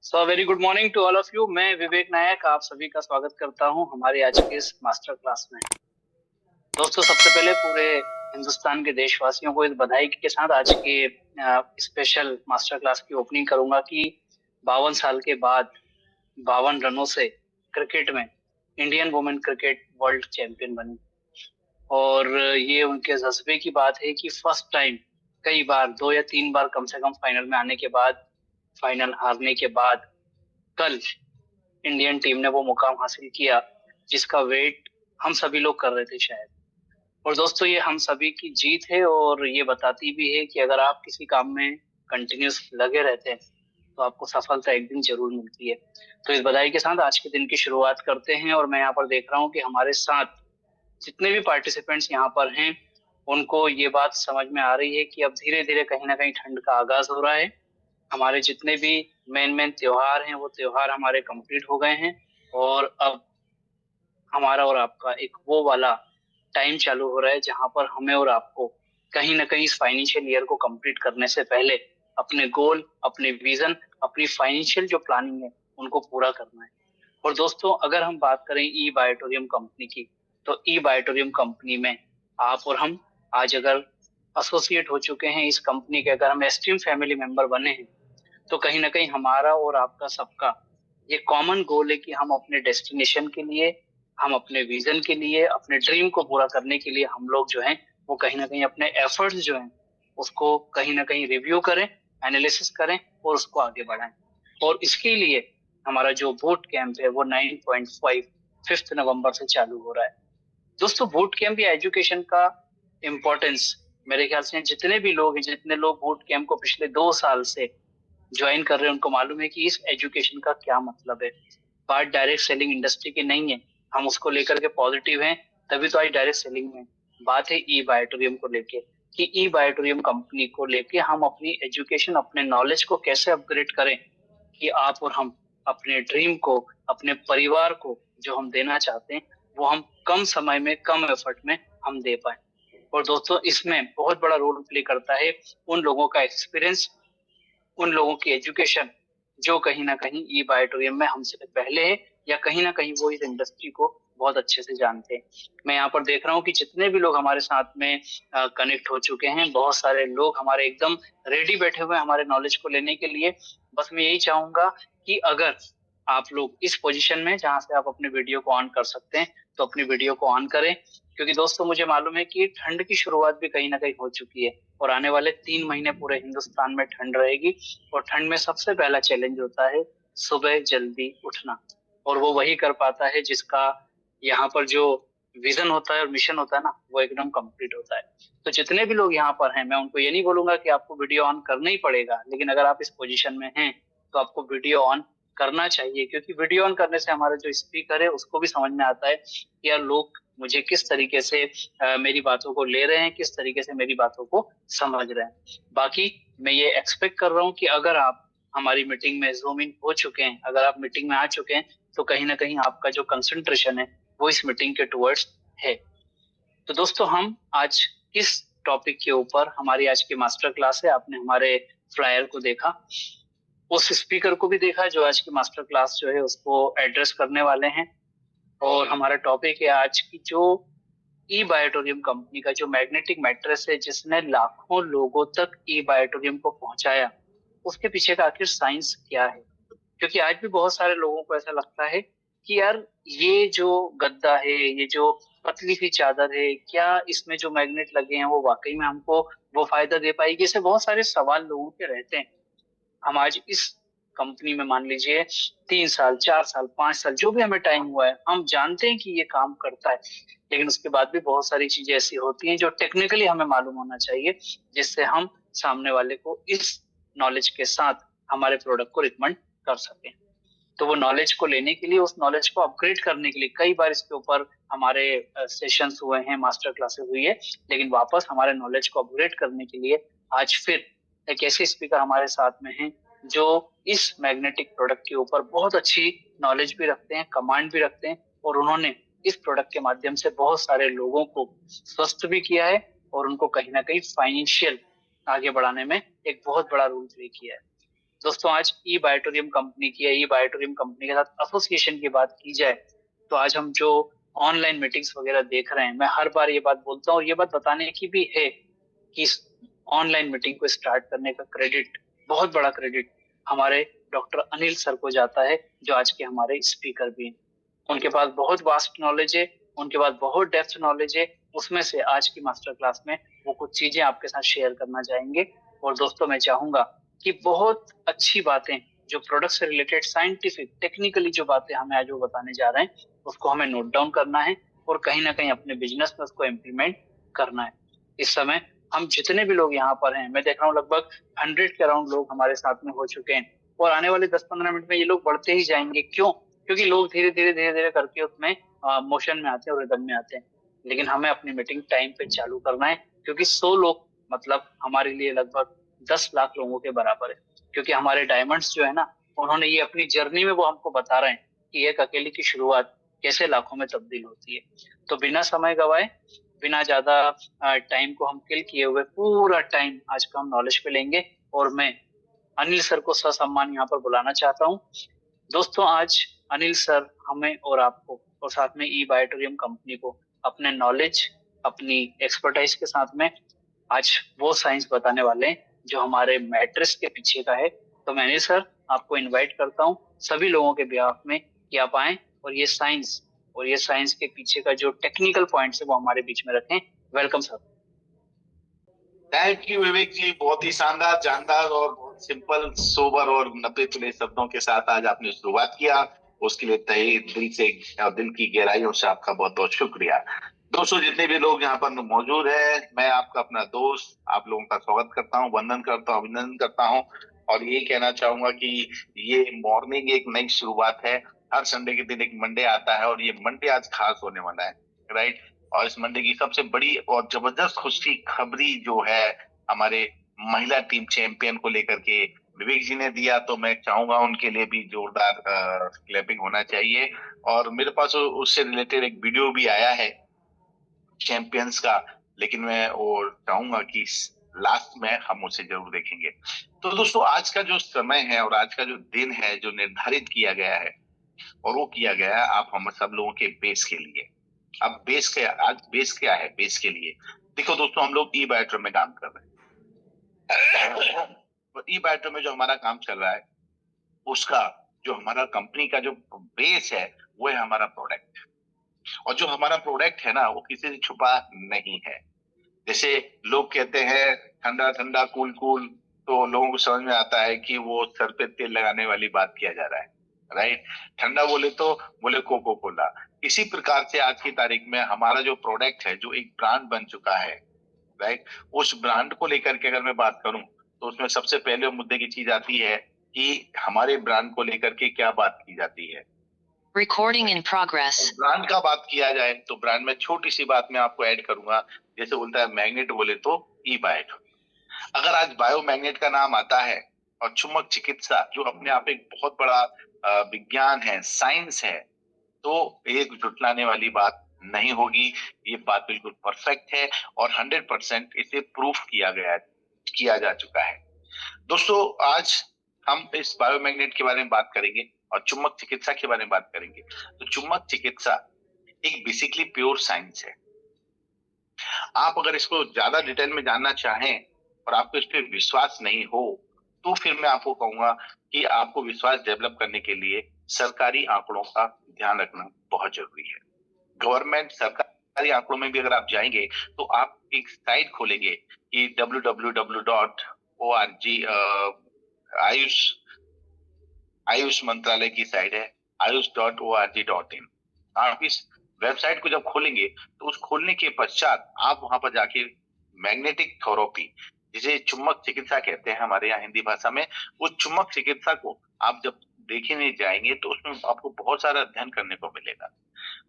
So very good morning to all of you. मैं विवेक नायक आप सभी का स्वागत करता हूं हमारे आज के इस मास्टर क्लास में। दोस्तों, सबसे पहले पूरे हिंदुस्तान के देशवासियों को इस बधाई के साथ आज के स्पेशल मास्टर क्लास की ओपनिंग करूंगा कि 52 साल के बाद 52 रनों से क्रिकेट में Indian women cricket world champion बनी। और ये उनके जज्बे की बात है कि फर्स्ट टाइम कई बार 2 या 3 बार कम से कम फाइनल में आने के बाद, फाइनल हारने के बाद कल इंडियन टीम ने वो मुकाम हासिल किया जिसका वेट हम सभी लोग कर रहे थे शायद। और दोस्तों, ये हम सभी की जीत है और ये बताती भी है कि अगर आप किसी काम में कंटिन्यूस लगे रहते हैं तो आपको सफलता एक दिन जरूर मिलती है। तो इस बधाई के साथ आज के दिन की शुरुआत करते हैं। और मैं यहाँ पर देख रहा हूँ कि हमारे साथ जितने भी पार्टिसिपेंट्स यहाँ पर हैं उनको ये बात समझ में आ रही है कि अब धीरे धीरे कहीं ना कहीं ठंड का आगाज हो रहा है। हमारे जितने भी मेन मेन त्योहार हैं वो त्योहार हमारे कंप्लीट हो गए हैं और अब हमारा और आपका एक वो वाला टाइम चालू हो रहा है जहां पर हमें और आपको कहीं ना कहीं इस फाइनेंशियल ईयर को कंप्लीट करने से पहले अपने गोल, अपने विजन, अपनी फाइनेंशियल जो प्लानिंग है उनको पूरा करना है। और दोस्तों, अगर हम बात करें ई बायोटोरियम कंपनी की, तो ई बायोटोरियम कंपनी में आप और हम आज अगर एसोसिएट हो चुके हैं इस कंपनी के, अगर हम एस्टीम फैमिली मेंबर बने हैं, तो कहीं ना कहीं हमारा और आपका सबका ये कॉमन गोल है कि हम अपने डेस्टिनेशन के लिए, हम अपने विजन के लिए, अपने ड्रीम को पूरा करने के लिए हम लोग जो हैं वो कहीं ना कहीं अपने एफर्ट्स जो हैं उसको कहीं ना कहीं रिव्यू करें, एनालिसिस करें और उसको आगे बढ़ाएं। और इसके लिए हमारा जो बूट कैंप है वो 9.5 5 नवंबर से चालू हो रहा है। दोस्तों, बूट कैंप या एजुकेशन का इम्पोर्टेंस मेरे ख्याल से जितने भी लोग हैं, जितने लोग बूट कैंप को पिछले 2 साल से ज्वाइन कर रहे हैं उनको मालूम है कि इस एजुकेशन का क्या मतलब है। बात डायरेक्ट सेलिंग इंडस्ट्री की नहीं है, हम उसको लेकर के पॉजिटिव हैं, तभी तो आज डायरेक्ट सेलिंग में बात है ई बायोटोरियम को लेके कि ई बायोटोरियम कंपनी को लेके हम अपनी एजुकेशन, अपने नॉलेज को कैसे अपग्रेड करें कि आप और हम अपने ड्रीम को, अपने परिवार को जो हम देना चाहते हैं वो हम कम समय में, कम एफर्ट में हम दे पाए। और दोस्तों, इसमें बहुत बड़ा रोल प्ले करता है उन लोगों का एक्सपीरियंस, उन लोगों की एजुकेशन जो कहीं ना कहीं ई बायोटोरियम में हमसे पहले है या कहीं ना कहीं वो इस इंडस्ट्री को बहुत अच्छे से जानते हैं। मैं यहाँ पर देख रहा हूँ कि जितने भी लोग हमारे साथ में कनेक्ट हो चुके हैं, बहुत सारे लोग हमारे एकदम रेडी बैठे हुए हैं हमारे नॉलेज को लेने के लिए। बस मैं यही चाहूंगा कि अगर आप लोग इस पोजीशन में जहां से आप अपने वीडियो को ऑन कर सकते हैं तो अपनी वीडियो को ऑन करें, क्योंकि दोस्तों मुझे मालूम है कि ठंड की शुरुआत भी कहीं ना कहीं हो चुकी है और आने वाले 3 महीने पूरे हिंदुस्तान में ठंड रहेगी। और ठंड में सबसे पहला चैलेंज होता है सुबह जल्दी उठना, और वो वही कर पाता है जिसका यहाँ पर जो विजन होता है और मिशन होता है ना वो एकदम कंप्लीट होता है। तो जितने भी लोग यहाँ पर हैं मैं उनको ये नहीं बोलूंगा कि आपको वीडियो ऑन करना ही पड़ेगा, लेकिन अगर आप इस पोजीशन में हैं तो आपको वीडियो ऑन करना चाहिए, क्योंकि वीडियो ऑन करने से हमारा जो स्पीकर है उसको भी समझ में आता है कि यार लोग मुझे किस तरीके से मेरी बातों को ले रहे हैं, किस तरीके से मेरी बातों को समझ रहे हैं। बाकी मैं ये एक्सपेक्ट कर रहा हूँ कि अगर आप हमारी मीटिंग में जूम इन हो चुके हैं, अगर आप मीटिंग में आ चुके हैं, तो कहीं ना कहीं आपका जो कंसंट्रेशन है वो इस मीटिंग के टुवर्ड्स है। तो दोस्तों, हम आज किस टॉपिक के ऊपर, हमारी आज की मास्टर क्लास है, आपने हमारे फ्लायर को देखा, उस स्पीकर को भी देखा जो आज की मास्टर क्लास जो है उसको एड्रेस करने वाले हैं। और हमारा टॉपिक है आज की जो ई बायोटोरियम कंपनी का जो मैग्नेटिक मैट्रेस है जिसने लाखों लोगों तक ई बायोटोरियम को पहुंचाया, उसके पीछे का आखिर साइंस क्या है। क्योंकि आज भी बहुत सारे लोगों को ऐसा लगता है कि यार ये जो गद्दा है, ये जो पतली सी चादर है, क्या इसमें जो मैग्नेट लगे हैं वो वाकई में हमको वो फायदा दे पाएगी। ऐसे बहुत सारे सवाल लोगों के रहते हैं। हम आज इस कंपनी में मान लीजिए 3 साल, 4 साल, 5 साल जो भी हमें टाइम हुआ है, हम जानते हैं कि ये काम करता है, लेकिन उसके बाद भी बहुत सारी चीजें ऐसी होती हैं जो टेक्निकली हमें मालूम होना चाहिए जिससे हम सामने वाले को इस नॉलेज के साथ हमारे प्रोडक्ट को रिकमेंड कर सकें। तो वो नॉलेज को लेने के लिए, उस नॉलेज को अपग्रेड करने के लिए कई बार इसके ऊपर हमारे सेशंस हुए हैं, मास्टर क्लासेस हुई है, लेकिन वापस हमारे नॉलेज को अपग्रेड करने के लिए आज फिर एक ऐसे स्पीकर हमारे साथ में हैं जो इस मैग्नेटिक प्रोडक्ट के ऊपर बहुत अच्छी नॉलेज भी रखते हैं, कमांड भी रखते हैं, और उन्होंने इस प्रोडक्ट के माध्यम से बहुत सारे लोगों को स्वस्थ भी किया है और उनको कहीं ना कहीं फाइनेंशियल आगे बढ़ाने में एक बहुत बड़ा रोल प्ले किया है। दोस्तों आज ई बायोटोरियम कंपनी की या ई बायोटोरियम कंपनी के साथ एसोसिएशन की बात की जाए तो आज हम जो ऑनलाइन मीटिंग्स वगैरह देख रहे हैं, मैं हर बार ये बात बोलता हूँ और ये बात बताने की भी है कि ऑनलाइन मीटिंग को स्टार्ट करने का क्रेडिट, बहुत बड़ा क्रेडिट हमारे डॉक्टर अनिल सर को जाता है, जो आज के हमारे स्पीकर भी हैं। उनके पास बहुत वास्ट नॉलेज है, उनके पास बहुत डेप्थ नॉलेज है। उसमें से आज की मास्टर क्लास में वो कुछ चीजें आपके साथ शेयर करना चाहेंगे। और दोस्तों मैं चाहूंगा कि बहुत अच्छी बातें जो प्रोडक्ट से रिलेटेड साइंटिफिक टेक्निकली जो बातें हमें आज वो बताने जा रहे हैं उसको हमें नोट डाउन करना है और कहीं ना कहीं अपने बिजनेस में उसको इम्प्लीमेंट करना है। इस समय हम जितने भी लोग यहाँ पर हैं, मैं देख रहा हूँ लगभग 100 के अराउंड लोग हमारे साथ में हो चुके हैं और आने वाले 10-15 मिनट में ये लोग बढ़ते ही जाएंगे। क्यों? क्योंकि लोग धीरे धीरे करके उसमें मोशन में आते हैं और रिदम में आते हैं। लेकिन हमें अपनी मीटिंग टाइम पे चालू करना है, क्योंकि 100 लोग मतलब हमारे लिए लगभग 10 लाख लोगों के बराबर है। क्योंकि हमारे डायमंड्स जो है ना, उन्होंने ये अपनी जर्नी में वो हमको बता रहे हैं कि एक अकेले की शुरुआत कैसे लाखों में तब्दील होती है। तो बिना समय गवाए, बिना ज्यादा टाइम को हम किल किए हुए, पूरा टाइम आज का हम नॉलेज पे लेंगे। और मैं अनिल सर को ससम्मान यहाँ पर बुलाना चाहता हूँ। दोस्तों आज अनिल सर हमें और आपको और साथ में ई बायोटोरियम कंपनी को अपने नॉलेज, अपनी एक्सपर्टाइज के साथ में आज वो साइंस बताने वाले हैं जो हमारे मैट्रिक्स के पीछे का है। तो मैं अनिल सर आपको इनवाइट करता हूँ सभी लोगों के बिहाफ में कि आप आए और ये साइंस के पीछे का जो टेक्निकल पॉइंट्स है वो हमारे बीच में रखें। Welcome sir. थैंक यू विवेक जी, बहुत ही शानदार, जानदार और बहुत सिंपल, सोबर और नब्बे खुले शब्दों के साथ आज आपने शुरुआत किया। उसके लिए तहे दिल से और दिल की गहराइयों से आपका बहुत बहुत शुक्रिया। दोस्तों जितने भी लोग यहाँ पर मौजूद हैं, मैं आपका अपना दोस्त आप लोगों का स्वागत करता हूँ, वंदन करता हूँ, अभिनंदन करता हूँ। और ये कहना चाहूंगा कि ये मॉर्निंग एक नई शुरुआत है। हर संडे के दिन एक मंडे आता है और ये मंडे आज खास होने वाला है, राइट। और इस मंडे की सबसे बड़ी और जबरदस्त खुशी खबरी जो है हमारे महिला टीम चैंपियन को लेकर के विवेक जी ने दिया, तो मैं चाहूंगा उनके लिए भी जोरदार क्लैपिंग होना चाहिए। और मेरे पास उससे रिलेटेड एक वीडियो भी आया है चैंपियंस का, लेकिन मैं वो चाहूंगा कि लास्ट में हम उसे जरूर देखेंगे। तो दोस्तों आज का जो समय है और आज का जो दिन है जो निर्धारित किया गया है, और वो किया गया है आप हम सब लोगों के बेस के लिए। अब बेस क्या, आज बेस क्या है बेस के लिए? देखो दोस्तों, हम लोग ई बायोटोरियम में काम कर रहे हैं। तो ई बायोटोरियम में जो हमारा काम चल रहा है उसका जो हमारा कंपनी का जो बेस है वो है हमारा प्रोडक्ट। और जो हमारा प्रोडक्ट है ना वो किसी से छुपा नहीं है। जैसे लोग कहते हैं ठंडा ठंडा कूल कूल, तो लोगों को समझ में आता है कि वो सर पे तेल लगाने वाली बात किया जा रहा है, राइट। ठंडा बोले तो बोले कोको कोला। इसी प्रकार से आज की तारीख में हमारा जो प्रोडक्ट है जो एक ब्रांड बन चुका है, राइट, उस ब्रांड को लेकर के अगर मैं बात करूं तो उसमें सबसे पहले मुद्दे की चीज आती है कि हमारे ब्रांड को लेकर के क्या बात की जाती है। Recording in progress. ब्रांड का बात किया जाए तो ब्रांड में छोटी सी बात मैं आपको ऐड करूंगा। जैसे बोलता है मैग्नेट बोले तो ई बायो। अगर आज बायो मैग्नेट का नाम आता है और चुंबक चिकित्सा जो अपने आप एक बहुत बड़ा विज्ञान है, साइंस है, तो एक जुटलाने वाली बात नहीं होगी। ये बात बिल्कुल परफेक्ट है और 100% इसे प्रूफ किया जा चुका है। दोस्तों आज हम इस बायोमैग्नेट के बारे में बात करेंगे और चुंबक चिकित्सा के बारे में बात करेंगे। तो चुंबक चिकित्सा एक बेसिकली प्योर साइंस है। आप अगर इसको ज्यादा डिटेल में जानना चाहें और आपको इस पर विश्वास नहीं हो तो फिर मैं आपको कहूंगा कि आपको विश्वास डेवलप करने के लिए सरकारी आंकड़ों का ध्यान रखना बहुत जरूरी है। गवर्नमेंट सरकारी आंकड़ों में भी अगर आप जाएंगे तो आप एक साइट खोलेंगे कि www.org, आयुष मंत्रालय की साइट है ayush.org.in। आप इस वेबसाइट को जब खोलेंगे तो उस खोलने के पश्चात आप वहां पर जाके मैग्नेटिक थेरेपी, जिसे चुंबक चिकित्सा कहते हैं हमारे यहाँ हिंदी भाषा में, उस चुंबक चिकित्सा को आप जब देखने जाएंगे तो उसमें आपको बहुत सारा अध्ययन करने को मिलेगा।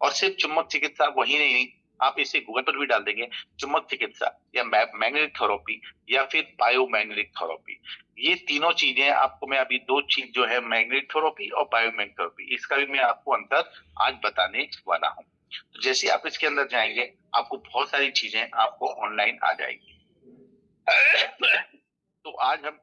और सिर्फ चुंबक चिकित्सा वही नहीं, आप इसे गूगल पर भी डाल देंगे चुंबक चिकित्सा या मैग्नेटिक थेरेपी या फिर बायोमैग्नेटिक थेरेपी, ये तीनों चीजें आपको मैं अभी दो चीज जो है मैग्नेटिक थेरेपी और बायोमैग्नेटिक थेरेपी, इसका भी मैं आपको अंतर आज बताने वाला हूँ। तो जैसे आप इसके अंदर जाएंगे आपको बहुत सारी चीजें आपको ऑनलाइन आ जाएगी। तो आज हम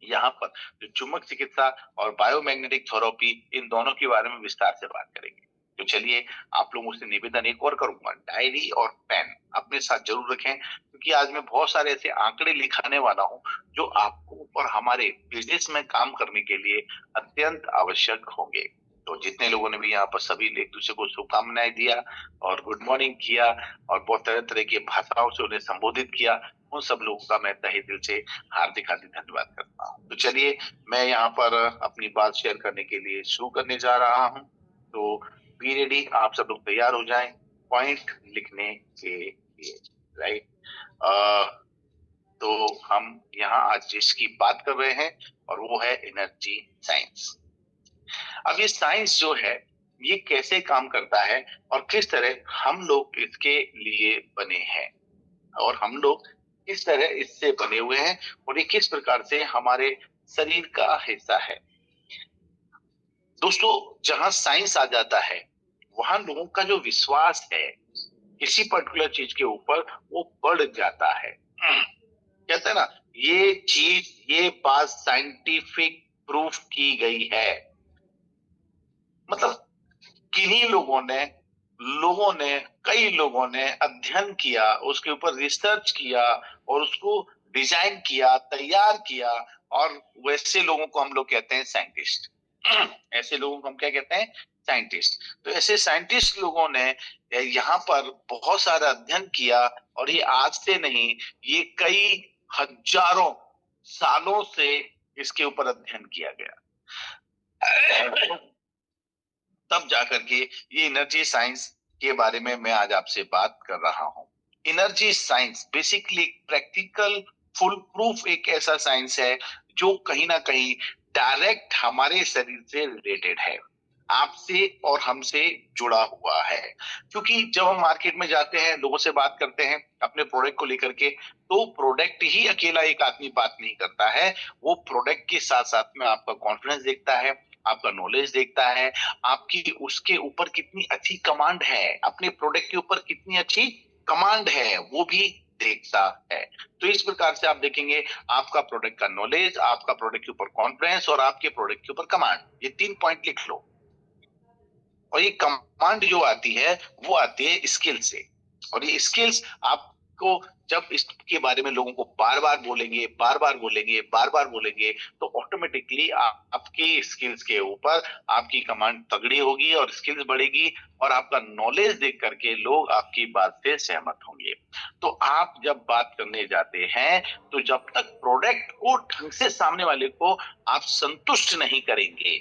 यहाँ पर जो चुंबक चिकित्सा और बायोमैग्नेटिक थेरेपी, इन दोनों के बारे में विस्तार से बात करेंगे। तो चलिए, आप लोगों से निवेदन एक और करूंगा, डायरी और पेन अपने साथ जरूर रखें, क्योंकि आज मैं बहुत सारे ऐसे आंकड़े लिखाने वाला हूं जो आपको और हमारे बिजनेस में काम करने के लिए अत्यंत आवश्यक होंगे। तो जितने लोगों ने भी यहाँ पर सभी एक दूसरे को शुभकामनाएं दिया और गुड मॉर्निंग किया और बहुत तरह तरह की भाषाओं से उन्हें संबोधित किया, उन सब लोगों का मैं तहे दिल से हार्दिक हार्दिक धन्यवाद करता हूँ। तो चलिए, मैं यहाँ पर अपनी बात शेयर करने के लिए शुरू करने जा रहा हूँ। तो बी रेडी, आप सब लोग तैयार हो जाएं पॉइंट लिखने के लिए, राइट। तो हम यहाँ आज जिसकी बात कर रहे हैं और वो है एनर्जी साइंस। अब ये साइंस जो है ये कैसे काम करता है और किस तरह हम लोग इसके लिए बने हैं और हम लोग किस तरह इससे बने हुए हैं और ये किस प्रकार से हमारे शरीर का हिस्सा है। दोस्तों, जहां साइंस आ जाता है वहां लोगों का जो विश्वास है किसी पर्टिकुलर चीज के ऊपर वो बढ़ जाता है। कहते हैं ना, ये चीज, ये बात साइंटिफिक प्रूफ की गई है। मतलब किन्हीं कई लोगों ने अध्ययन किया, उसके ऊपर रिसर्च किया और उसको डिजाइन किया, तैयार किया, और वैसे लोगों को हम लोग कहते हैं साइंटिस्ट। ऐसे लोगों को हम क्या कहते हैं? साइंटिस्ट। तो ऐसे साइंटिस्ट लोगों ने यहाँ पर बहुत सारा अध्ययन किया और ये आज से नहीं, ये कई हजारों सालों से इसके ऊपर अध्ययन किया गया, तब जाकर के ये एनर्जी साइंस के बारे में मैं आज आपसे बात कर रहा हूं। Energy science basically practical full proof एक ऐसा साइंस है जो कहीं ना कहीं डायरेक्ट हमारे शरीर से रिलेटेड है, आपसे और हमसे जुड़ा हुआ है। क्योंकि जब हम मार्केट में जाते हैं, लोगों से बात करते हैं अपने प्रोडक्ट को लेकर के, तो प्रोडक्ट ही अकेला एक आदमी बात नहीं करता है, वो प्रोडक्ट के साथ साथ में आपका कॉन्फिडेंस देखता है, आपका नॉलेज देखता है, आपकी उसके ऊपर कितनी अच्छी कमांड है, अपने प्रोडक्ट के ऊपर कितनी अच्छी कमांड है, वो भी देखता है। तो इस प्रकार से आप देखेंगे आपका प्रोडक्ट का नॉलेज, आपका प्रोडक्ट के ऊपर कॉन्फिडेंस और आपके प्रोडक्ट के ऊपर कमांड, ये 3 पॉइंट लिख लो। और ये कमांड जो आती है वो आती है स्किल से, और ये स्किल्स आपको जब इसके बारे में लोगों को बार बार बोलेंगे तो ऑटोमेटिकली आपकी स्किल्स के ऊपर आपकी कमांड तगड़ी होगी और स्किल्स बढ़ेगी और आपका नॉलेज देख करके लोग आपकी बात से सहमत होंगे। तो आप जब बात करने जाते हैं तो जब तक प्रोडक्ट को ढंग से सामने वाले को आप संतुष्ट नहीं करेंगे,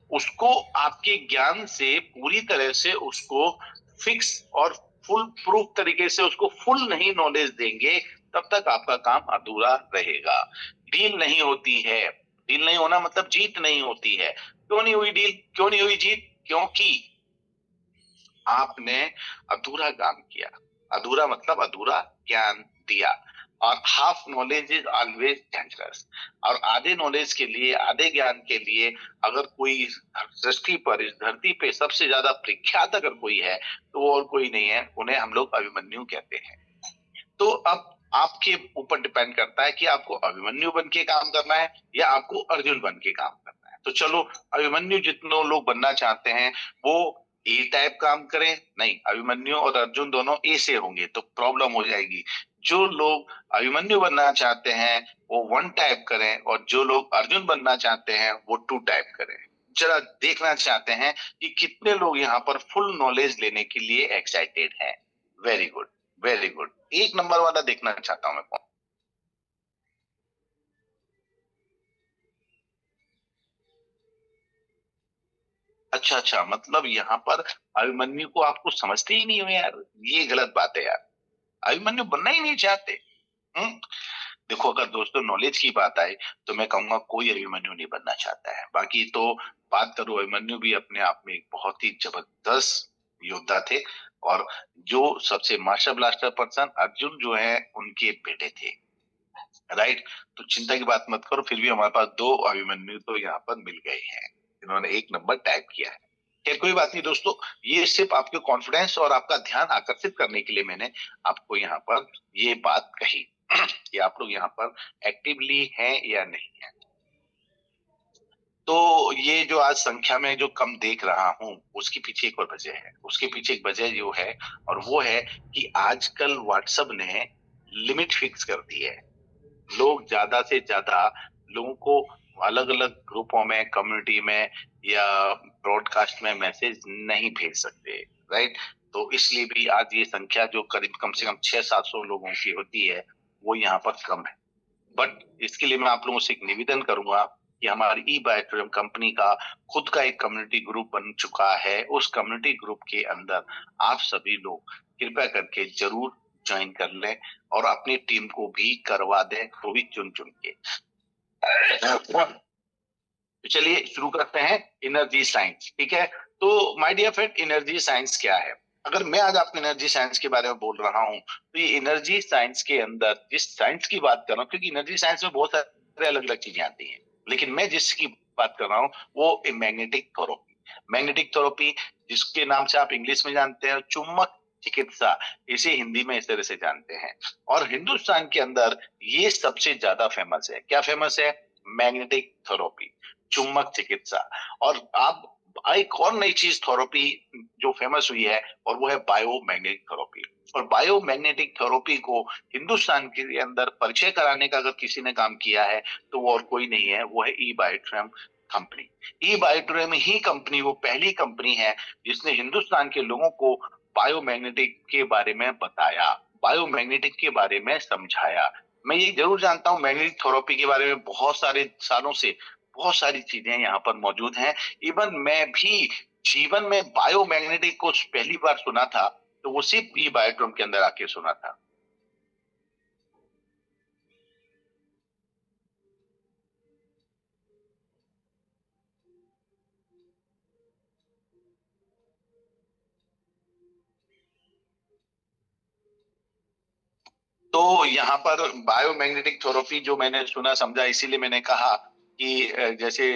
उसको आपके ज्ञान से पूरी तरह से उसको फिक्स और फुल प्रूफ तरीके से उसको फुल नहीं नॉलेज देंगे, तब तक आपका काम अधूरा रहेगा। डील नहीं होती है, डील नहीं होना मतलब जीत नहीं होती है। क्यों नहीं हुई डील, क्यों नहीं हुई जीत? क्योंकि आपने अधूरा काम किया। अधूरा मतलब अधूरा ज्ञान दिया। और half knowledge is always dangerous. और आधे नॉलेज के लिए, आधे ज्ञान के लिए अगर कोई सृष्टि पर, इस धरती पे सबसे ज्यादा प्रख्यात अगर कोई है तो वो और कोई नहीं है, उन्हें हम लोग अभिमन्यु कहते हैं। तो अब आपके ऊपर डिपेंड करता है कि आपको अभिमन्यु बन के काम करना है या आपको अर्जुन बन के काम करना है। तो चलो, अभिमन्यु जितने लोग बनना चाहते हैं वो ए टाइप काम करें, नहीं, अभिमन्यु और अर्जुन दोनों ए से होंगे तो प्रॉब्लम हो जाएगी। जो लोग अभिमन्यु बनना चाहते हैं वो 1 टाइप करें और जो लोग अर्जुन बनना चाहते हैं वो 2 टाइप करें। जरा देखना चाहते हैं कि कितने लोग यहाँ पर फुल नॉलेज लेने के लिए एक्साइटेड हैं। Very good, very good. 1 number वाला देखना चाहता हूं मैं कौन। अच्छा, मतलब यहाँ पर अभिमन्यु को आपको समझते ही नहीं हो यार, ये गलत बात है यार। अभिमन्यु बनना ही नहीं चाहते। देखो, अगर दोस्तों नॉलेज की बात आए तो मैं कहूंगा कोई अभिमन्यु नहीं बनना चाहता है। बाकी तो बात करो, अभिमन्यु भी अपने आप में एक बहुत ही जबरदस्त योद्धा थे और जो सबसे मास्टर ब्लास्टर पर्सन अर्जुन जो है उनके बेटे थे, राइट। तो चिंता की बात मत करो, फिर भी हमारे पास 2 अभिमन्यु तो यहाँ पर मिल गए हैं, इन्होंने 1 नंबर टाइप किया है। खैर कोई बात नहीं दोस्तों, ये सिर्फ आपके कॉन्फिडेंस और आपका ध्यान आकर्षित करने के लिए मैंने आपको यहाँ पर ये बात कही कि आप लोग यहाँ पर एक्टिवली हैं या नहीं है। तो ये जो आज संख्या में जो कम देख रहा हूं, उसके पीछे एक और वजह है। उसके पीछे एक वजह जो है, और वो है कि आजकल व्हाट्सएप ने लिमिट फिक्स कर दी है। लोग ज्यादा से ज्यादा लोगों को अलग अलग ग्रुपों में, कम्युनिटी में या ब्रॉडकास्ट में मैसेज नहीं भेज सकते, राइट। तो इसलिए भी आज ये संख्या जो करीब कम से कम 600-700 लोगों की होती है, वो यहाँ पर कम है। बट इसके लिए मैं आप लोगों से एक निवेदन करूंगा कि हमारी ई बायोटोरियम कंपनी का खुद का एक कम्युनिटी ग्रुप बन चुका है। उस कम्युनिटी ग्रुप के अंदर आप सभी लोग कृपया करके जरूर ज्वाइन कर लें और अपनी टीम को भी करवा दें, वो भी चुन चुन के। तो चलिए शुरू करते हैं एनर्जी साइंस, ठीक है। तो my dear friend, energy science क्या है? अगर मैं आज आपको एनर्जी साइंस के बारे में बोल रहा हूं, तो ये एनर्जी साइंस के अंदर जिस साइंस की बात कर रहा हूं, क्योंकि एनर्जी साइंस में बहुत सारे अलग अलग चीजें आती हैं, लेकिन मैं जिसकी बात कर रहा हूं वो मैग्नेटिक थेरेपी। मैग्नेटिक थेरेपी, जिसके नाम से आप इंग्लिश में जानते हैं चुंबक चिकित्सा, इसे हिंदी में इस तरह से जानते हैं। और हिंदुस्तान के अंदर ये सबसे ज्यादा फेमस है। क्या फेमस है? मैग्नेटिक थेरेपी, चुंबक चिकित्सा। और अब एक और नई चीज थेरेपी जो फेमस हुई है, और वो है बायोमैग्नेटिक थेरेपी। और बायोमैग्नेटिक थेरेपी को हिंदुस्तान के अंदर परिचय कराने का अगर किसी ने काम किया है, तो वो और कोई नहीं है, वो है ई बायोटोरियम कंपनी। ई बायोटोरियम ही कंपनी वो पहली कंपनी है जिसने हिंदुस्तान के लोगों को बायोमैग्नेटिक के बारे में बताया, बायोमैग्नेटिक के बारे में समझाया। मैं ये जरूर जानता हूँ मैग्नेटिक थेरेपी के बारे में बहुत सारे सालों से बहुत सारी चीजें यहाँ पर मौजूद हैं। इवन मैं भी जीवन में बायोमैग्नेटिक को पहली बार सुना था, तो वो सिर्फ ई बायोटोरियम के अंदर आके सुना था। तो यहाँ पर बायोमैग्नेटिक थेरेपी जो मैंने सुना समझा, इसीलिए मैंने कहा कि जैसे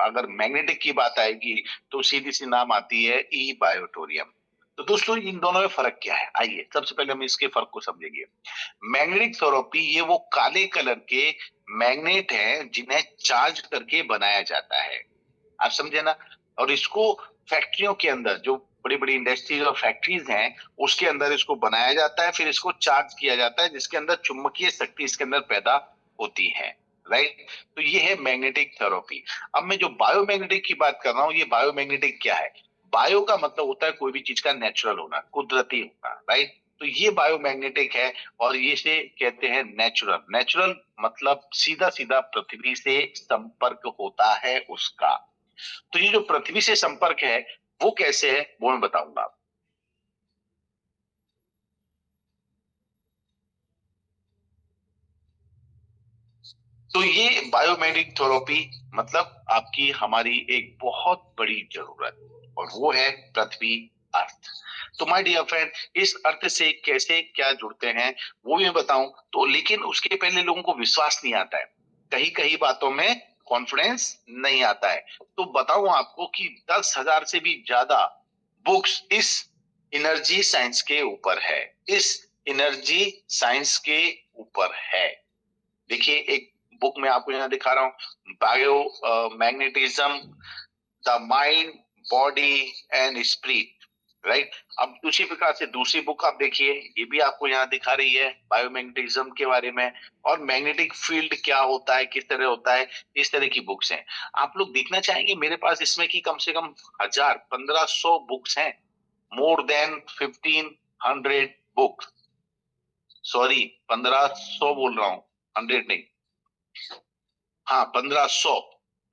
अगर मैग्नेटिक की बात आएगी तो सीधी सी नाम आती है ई बायोटोरियम। तो दोस्तों, इन दोनों में फर्क क्या है? आइए सबसे पहले हम इसके फर्क को समझेंगे। मैग्नेटिक थेरेपी ये वो काले कलर के मैग्नेट हैं जिन्हें चार्ज करके बनाया जाता है, आप समझे ना। और इसको फैक्ट्रियों के अंदर, जो बड़ी बड़ी इंडस्ट्रीज और फैक्ट्रीज हैं, उसके अंदर इसको बनाया जाता है, फिर इसको चार्ज किया जाता है, जिसके अंदर चुंबकीय शक्ति इसके अंदर पैदा होती है, राइट। तो ये है मैग्नेटिक थेरेपी। अब मैं जो बायोमैग्नेटिक की बात कर रहा हूँ, ये बायोमैग्नेटिक क्या है? बायो का मतलब होता है कोई भी चीज का नेचुरल होना, कुदरती होना, राइट। तो ये बायोमैग्नेटिक है, और ये से कहते हैं नेचुरल। नेचुरल मतलब सीधा सीधा पृथ्वी से संपर्क होता है उसका। तो ये जो पृथ्वी से संपर्क है वो कैसे है, वो मैं बताऊंगा। तो ये बायोमैग्नेटिक थेरेपी मतलब आपकी हमारी एक बहुत बड़ी जरूरत, और वो है पृथ्वी, अर्थ। तो माय डियर फ्रेंड, इस अर्थ से कैसे क्या जुड़ते हैं वो भी मैं बताऊं तो, लेकिन उसके पहले लोगों को विश्वास नहीं आता है, कहीं कहीं बातों में कॉन्फिडेंस नहीं आता है। तो बताऊं आपको कि 10,000 से भी ज्यादा बुक्स इस एनर्जी साइंस के ऊपर है, इस एनर्जी साइंस के ऊपर है। देखिए, एक बुक में आपको यहाँ दिखा रहा हूँ, bio magnetism, the mind, body and spirit, right. अब उसी प्रकार से दूसरी बुक आप देखिए, ये भी आपको यहाँ दिखा रही है बायोमैग्नेटिज्म के बारे में, और मैग्नेटिक फील्ड क्या होता है, किस तरह होता है, इस तरह की बुक्स हैं। आप लोग देखना चाहेंगे, मेरे पास इसमें की कम से कम 1,000-1,500 बुक्स हैं, मोर देन 1,500 बुक, सॉरी 1,500 बोल रहा हूँ, 100 नहीं, हाँ 1,500,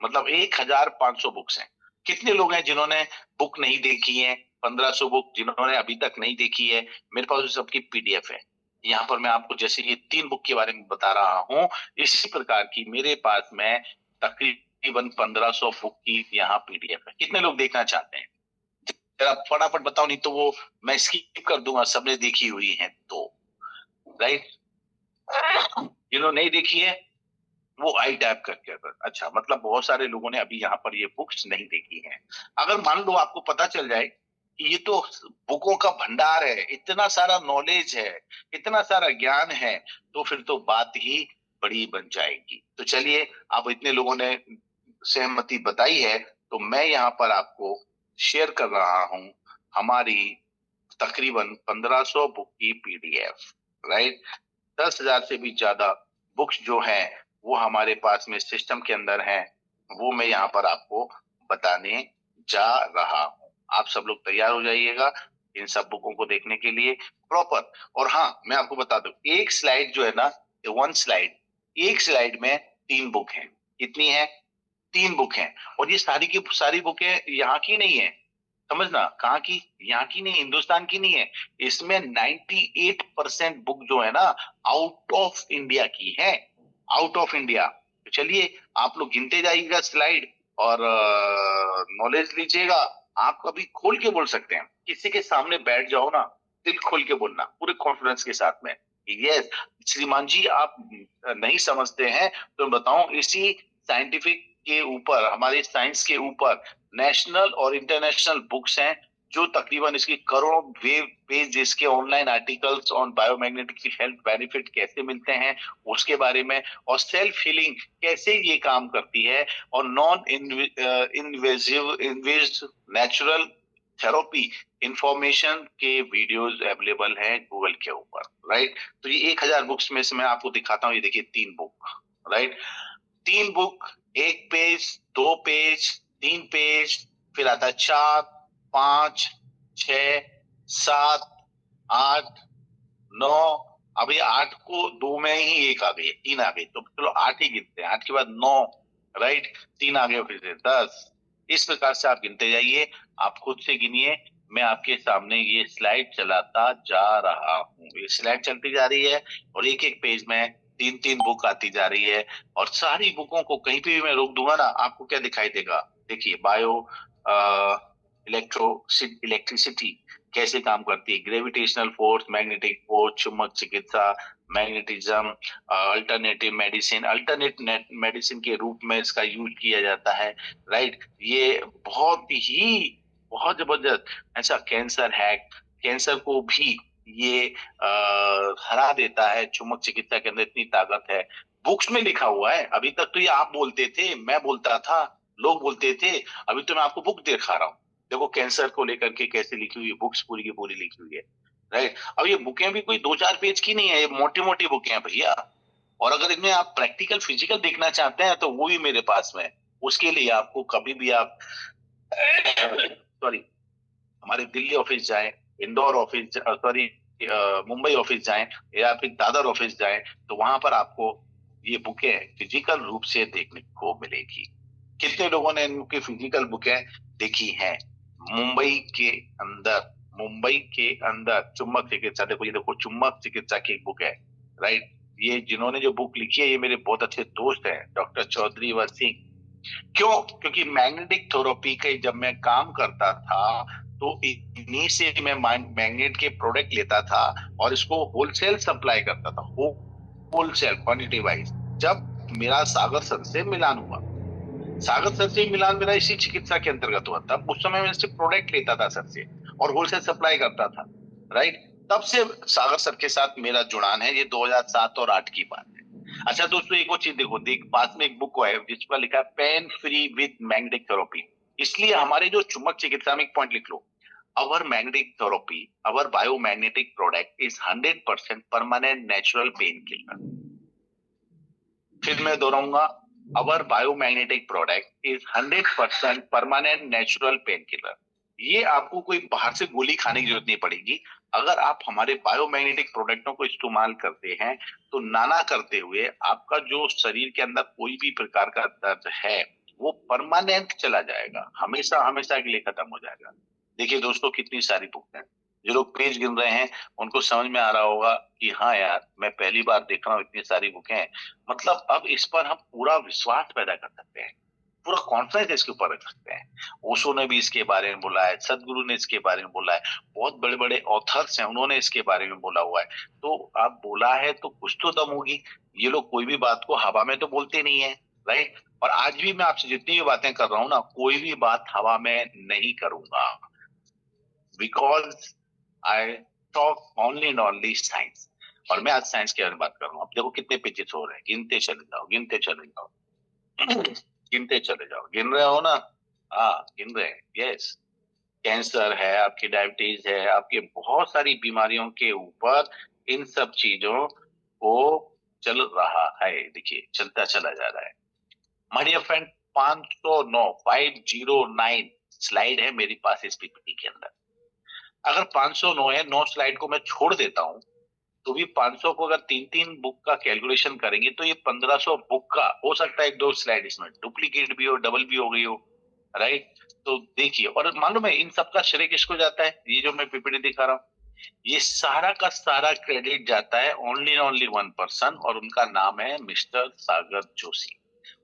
मतलब 1,500 बुक्स हैं। कितने लोग हैं जिन्होंने बुक नहीं देखी है? 1,500 बुक जिन्होंने अभी तक नहीं देखी है, मेरे पास उस सबकी पीडीएफ है। यहाँ पर मैं आपको जैसे ये 3 बुक के बारे में बता रहा हूँ, इसी प्रकार की मेरे पास में तकरीबन 1,500 बुक की यहाँ पीडीएफ है। कितने लोग देखना चाहते हैं? जरा फटाफट बताओ, नहीं तो वो मैं स्किप कर दूंगा, सबने देखी हुई है तो, राइट। जिन्होंने नहीं देखी है वो आई टैप करके, अगर अच्छा, मतलब बहुत सारे लोगों ने अभी यहाँ पर ये बुक्स नहीं देखी हैं। अगर मान लो आपको पता चल जाए कि ये तो बुकों का भंडार है, इतना सारा नॉलेज है, इतना सारा ज्ञान है, तो फिर तो बात ही बड़ी बन जाएगी। तो चलिए, अब इतने लोगों ने सहमति बताई है, तो मैं यहाँ पर आपको शेयर कर रहा हूँ हमारी तकरीबन 1500 बुक की पीडीएफ, राइट। 10,000 से भी ज्यादा बुक्स जो है वो हमारे पास में सिस्टम के अंदर है, वो मैं यहाँ पर आपको बताने जा रहा हूँ। आप सब लोग तैयार हो जाइएगा इन सब बुकों को देखने के लिए प्रॉपर। और हाँ, मैं आपको बता दूं, एक स्लाइड जो है ना, वन स्लाइड, एक स्लाइड में 3 बुक है। कितनी है? 3 बुक है। और ये सारी की सारी बुकें यहाँ की नहीं है, समझना, कहाँ की? यहाँ की नहीं, हिंदुस्तान की नहीं है। इसमें 98% बुक जो है ना आउट ऑफ इंडिया की है, आउट ऑफ इंडिया। तो चलिए आप लोग गिनते जाइएगा स्लाइड और नॉलेज लीजिएगा। आप कभी खोल के बोल सकते हैं, किसी के सामने बैठ जाओ ना, दिल खोल के बोलना पूरे कॉन्फिडेंस के साथ में, यस श्रीमान जी आप नहीं समझते हैं तो बताऊं, इसी साइंटिफिक के ऊपर, हमारे साइंस के ऊपर नेशनल और इंटरनेशनल बुक्स हैं, जो तकरीबन इसकी करोड़ों वेब पेज, जिसके online articles on biomagnetic health benefit कैसे मिलते हैं उसके बारे में, और सेल्फ हीलिंग कैसे ये काम करती है, और non invasive natural therapy information के वीडियोस अवेलेबल हैं गूगल के ऊपर, राइट। तो ये 1000 बुक्स में से मैं आपको दिखाता हूँ, ये देखिए 3 book, right. 3 book, 1 page, 2 page, 3 page, फिर आता है 4, 5, 6, 7, 8, 9। अभी 8 को 2 में ही 1 आ गई, 3 आ गई, तो चलो 8 ही गिनते हैं। 8 के बाद 9, राइट, 3 आ गए, फिर से 10। इस प्रकार से आप गिनते जाइए, आप खुद से गिनिए। मैं आपके सामने ये स्लाइड चलाता जा रहा हूँ, ये स्लाइड चलती जा रही है और एक एक पेज में 3-3 बुक आती जा रही है। और सारी बुकों को कहीं पे भी मैं रोक दूंगा ना, आपको क्या दिखाई देगा? देखिए, बायो इलेक्ट्रिसिटी कैसे काम करती है, ग्रेविटेशनल फोर्स, मैग्नेटिक फोर्स, चुंबक चिकित्सा, magnetism, alternative medicine, alternate medicine के रूप में इसका यूज किया जाता है, राइट। ये बहुत जबरदस्त, ऐसा कैंसर है, कैंसर को भी ये हरा देता है, चुंबक चिकित्सा के अंदर इतनी ताकत है। बुक्स में लिखा हुआ है। अभी तक तो ये आप बोलते थे, मैं बोलता था, लोग बोलते थे, अभी तो मैं आपको बुक दिखा रहा हूँ। देखो कैंसर को लेकर के कैसे लिखी हुई है, बुक्स पूरी की पूरी लिखी हुई है, राइट। अब ये बुकें भी कोई 2-4 पेज की नहीं है, ये मोटी मोटी बुकें हैं भैया। और अगर इनमें आप प्रैक्टिकल फिजिकल देखना चाहते हैं तो वो भी मेरे पास में है। उसके लिए आपको कभी भी आप सॉरी हमारे दिल्ली ऑफिस जाएं, Indore office, sorry Mumbai office जाएं, या फिर दादर ऑफिस जाएं, तो वहां पर आपको ये बुकें फिजिकल रूप से देखने को मिलेगी। कितने लोगों ने इनकी फिजिकल बुकें देखी हैं? मुंबई के अंदर, मुंबई के अंदर चुंबक चिकित्सा, देखो ये देखो चुंबक चिकित्सा की एक बुक है, राइट। ये जिन्होंने जो बुक लिखी है ये मेरे बहुत अच्छे दोस्त हैं, डॉक्टर चौधरी वर सिंह। क्यों? क्योंकि मैग्नेटिक थेरेपी के जब मैं काम करता था तो इन्हीं से मैं मैग्नेट के प्रोडक्ट लेता था और इसको होलसेल सप्लाई करता था, होलसेल क्वांटिटी वाइज। जब मेरा सागर सर से मिलान हुआ, सागर सर से मिलान मेरा इसी चिकित्सा के अंतर्गत हुआ, तब उस समय मैं इससे प्रोडक्ट लेता था सर से और होलसेल सप्लाई करता था, राइट। तब से सागर सर के साथ मेरा जुड़ान है, ये 2007 और 8 की बात है। अच्छा दोस्तों, एक और चीज देखो, पास में एक बुक है जिस पर लिखा है pain free with magnetic therapy. इसलिए हमारे जो चुंबक चिकित्सा में एक पॉइंट लिख लो, our magnetic therapy, our biomagnetic product is 100% permanent natural pain killer. फिर मैं दोहराऊंगा, our biomagnetic product is 100% permanent natural pain killer. ये आपको कोई बाहर से गोली खाने की जरूरत नहीं पड़ेगी। अगर आप हमारे बायोमैग्नेटिक प्रोडक्टों को इस्तेमाल करते हैं तो नाना करते हुए आपका जो शरीर के अंदर कोई भी प्रकार का दर्द है वो परमानेंट चला जाएगा, हमेशा हमेशा के लिए खत्म हो जाएगा। देखिए दोस्तों, कितनी सारी बुक हैं, जो लोग पेज गिन रहे हैं उनको समझ में आ रहा होगा कि हाँ यार, मैं पहली बार देख रहा हूँ इतनी सारी बुकें हैं। मतलब अब इस पर हम पूरा विश्वास पैदा कर सकते हैं, पूरा कॉन्फिडेंस इसके ऊपर रख सकते हैं। ओशो ने भी इसके बारे में बोला है, सदगुरु ने इसके बारे में बोला है, बहुत बड़े बड़े ऑथर्स हैं उन्होंने इसके बारे में बोला हुआ है। तो अब बोला है तो कुछ तो दम होगी। ये लोग कोई भी बात को हवा में तो बोलते नहीं है, राइट। और आज भी मैं आपसे जितनी भी बातें कर रहा हूँ ना, कोई भी बात हवा में नहीं करूंगा, because I talk only and only science. और मैं आज साइंस के बारे में बात कर रहा हूँ। अब देखो कितने पेजेस हो रहे हैं, गिनते चले जाओ, गिनते चले जाओ। गिनते चले जाओ। गिन रहे हो ना? हाँ, गिन रहे हैं। यस, कैंसर है, आपकी डायबिटीज है, आपके बहुत सारी बीमारियों के ऊपर इन सब चीजों को चल रहा है। देखिए, चलता चला जा रहा है। माय डियर फ्रेंड, 509 स्लाइड है मेरे पास इस पीपीटी के अंदर। अगर 509 है, 9 स्लाइड को मैं छोड़ देता हूं, तो भी 500 को अगर 3-3 बुक का कैलकुलेशन करेंगे तो ये 1500 बुक का हो सकता है। एक दो स्लाइड इसमें डुप्लीकेट भी हो, डबल भी हो गई हो, राइट? तो देखिए, और मालूम है इन सबका श्रेय किसको जाता है? ये जो मैं पीपीटी दिखा रहा हूँ, ये सारा का सारा क्रेडिट जाता है ओनली वन पर्सन, और उनका नाम है मिस्टर सागर जोशी।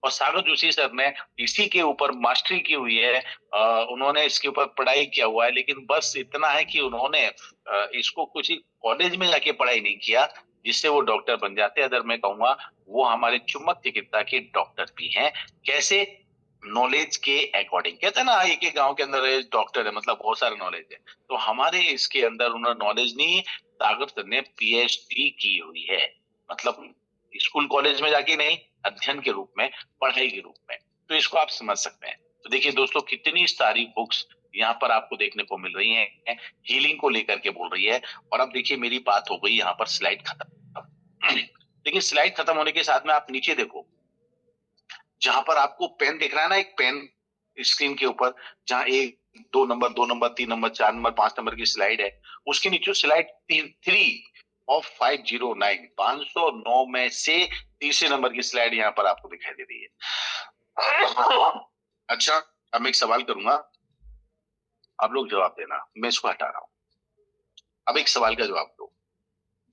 और सागर जोशी सर ने इसी के ऊपर मास्टरी की हुई है। उन्होंने इसके ऊपर पढ़ाई किया हुआ है, लेकिन बस इतना है कि उन्होंने इसको कुछ कॉलेज में जाके पढ़ाई नहीं किया जिससे वो डॉक्टर बन जाते। अदर मैं कहूंगा वो हमारे चुंबक चिकित्सा के डॉक्टर भी हैं। कैसे? नॉलेज के अकॉर्डिंग। कहते हैं ना, एक एक गांव के अंदर एक डॉक्टर है, मतलब बहुत सारा नॉलेज है। तो हमारे इसके अंदर उन्होंने नॉलेज नहीं, सागर सर ने पीएचडी की हुई है। मतलब स्कूल कॉलेज में जाके नहीं, अध्ययन के रूप में, पढ़ाई के रूप में। तो इसको आप समझ सकते हैं। तो देखिए दोस्तों, कितनी सारी बुक्स यहाँ पर आपको देखने को मिल रही हैं, हीलिंग को लेकर के बोल रही है। और अब देखिए, मेरी बात हो गई यहाँ पर स्लाइड खत्म। लेकिन स्लाइड खत्म होने के साथ में आप नीचे देखो, जहां पर आपको पेन दिख रहा है ना, एक पेन स्क्रीन के ऊपर, जहां 1, 2 number, 2 number, 3 number, 4 number, 5 number की स्लाइड है, उसके नीचे स्लाइड 3 ऑफ 509, 509 में से तीसरे नंबर की स्लाइड यहाँ पर आपको दिखाई दे रही है। अच्छा, अब मैं एक सवाल करूंगा, आप लोग जवाब देना। मैं इसको हटा रहा हूं। अब एक सवाल का जवाब दो।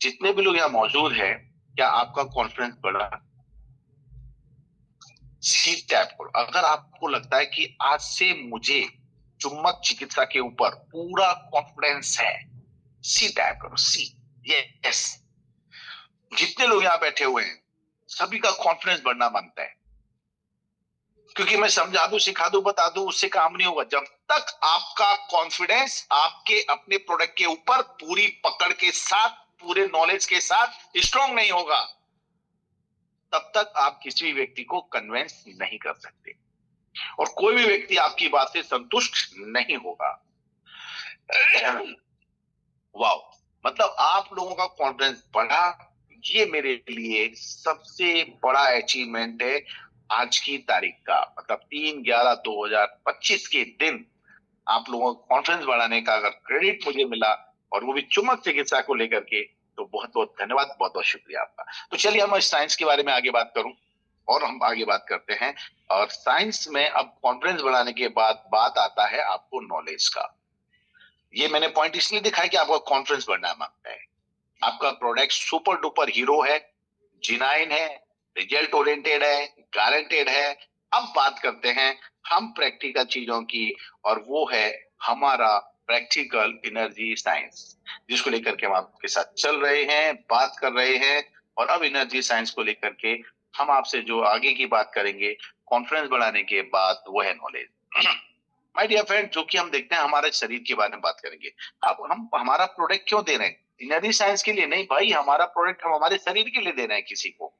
जितने भी लोग यहाँ मौजूद है, क्या आपका कॉन्फिडेंस बढ़ा? सी टैप करो अगर आपको लगता है कि आज से मुझे चुंबक चिकित्सा के ऊपर पूरा कॉन्फिडेंस है। सी टैप करो। सी, यस। जितने लोग यहां बैठे हुए हैं, सभी का कॉन्फिडेंस बढ़ना मांगता है, क्योंकि मैं समझा दूं, सिखा दूं, बता दूं, उससे काम नहीं होगा। जब तक आपका कॉन्फिडेंस आपके अपने प्रोडक्ट के ऊपर पूरी पकड़ के साथ, पूरे नॉलेज के साथ स्ट्रांग नहीं होगा, तब तक आप किसी भी व्यक्ति को कन्विंस नहीं कर सकते, और कोई भी व्यक्ति आपकी बात से संतुष्ट नहीं होगा। वाओ, मतलब आप लोगों का कॉन्फिडेंस बढ़ा, ये मेरे लिए सबसे बड़ा अचीवमेंट है आज की तारीख का। मतलब 3/11/2025 के दिन आप लोगों का कॉन्फिडेंस बढ़ाने का अगर क्रेडिट मुझे मिला, और वो भी चुंबक चिकित्सा को लेकर के, तो बहुत बहुत धन्यवाद, बहुत बहुत शुक्रिया आपका। तो चलिए हम साइंस के बारे में आगे बात करूं, और हम आगे बात करते हैं। और साइंस में अब कॉन्फिडेंस बढ़ाने के बाद बात आता है आपको नॉलेज का। ये मैंने पॉइंट इसलिए दिखाया कि आपका कॉन्फिडेंस बढ़ना मांगता है। आपका प्रोडक्ट सुपर डुपर हीरो है, जिनाइन है, रिजल्ट ओरिएंटेड है, गारंटेड है। अब बात करते हैं हम प्रैक्टिकल चीजों की, और वो है हमारा प्रैक्टिकल एनर्जी साइंस, जिसको लेकर के हम आपके साथ चल रहे हैं, बात कर रहे हैं। और अब एनर्जी साइंस को लेकर के हम आपसे जो आगे की बात करेंगे कॉन्फिडेंस बढ़ाने के बाद, वो है नॉलेज। माय डियर फ्रेंड, जो कि हम देखते हैं हमारे शरीर के बारे में बात करेंगे। अब हम हमारा प्रोडक्ट क्यों दे रहे हैं? एनर्जी साइंस के लिए नहीं भाई, हमारा प्रोडक्ट हम हमारे शरीर के लिए दे रहे हैं किसी को।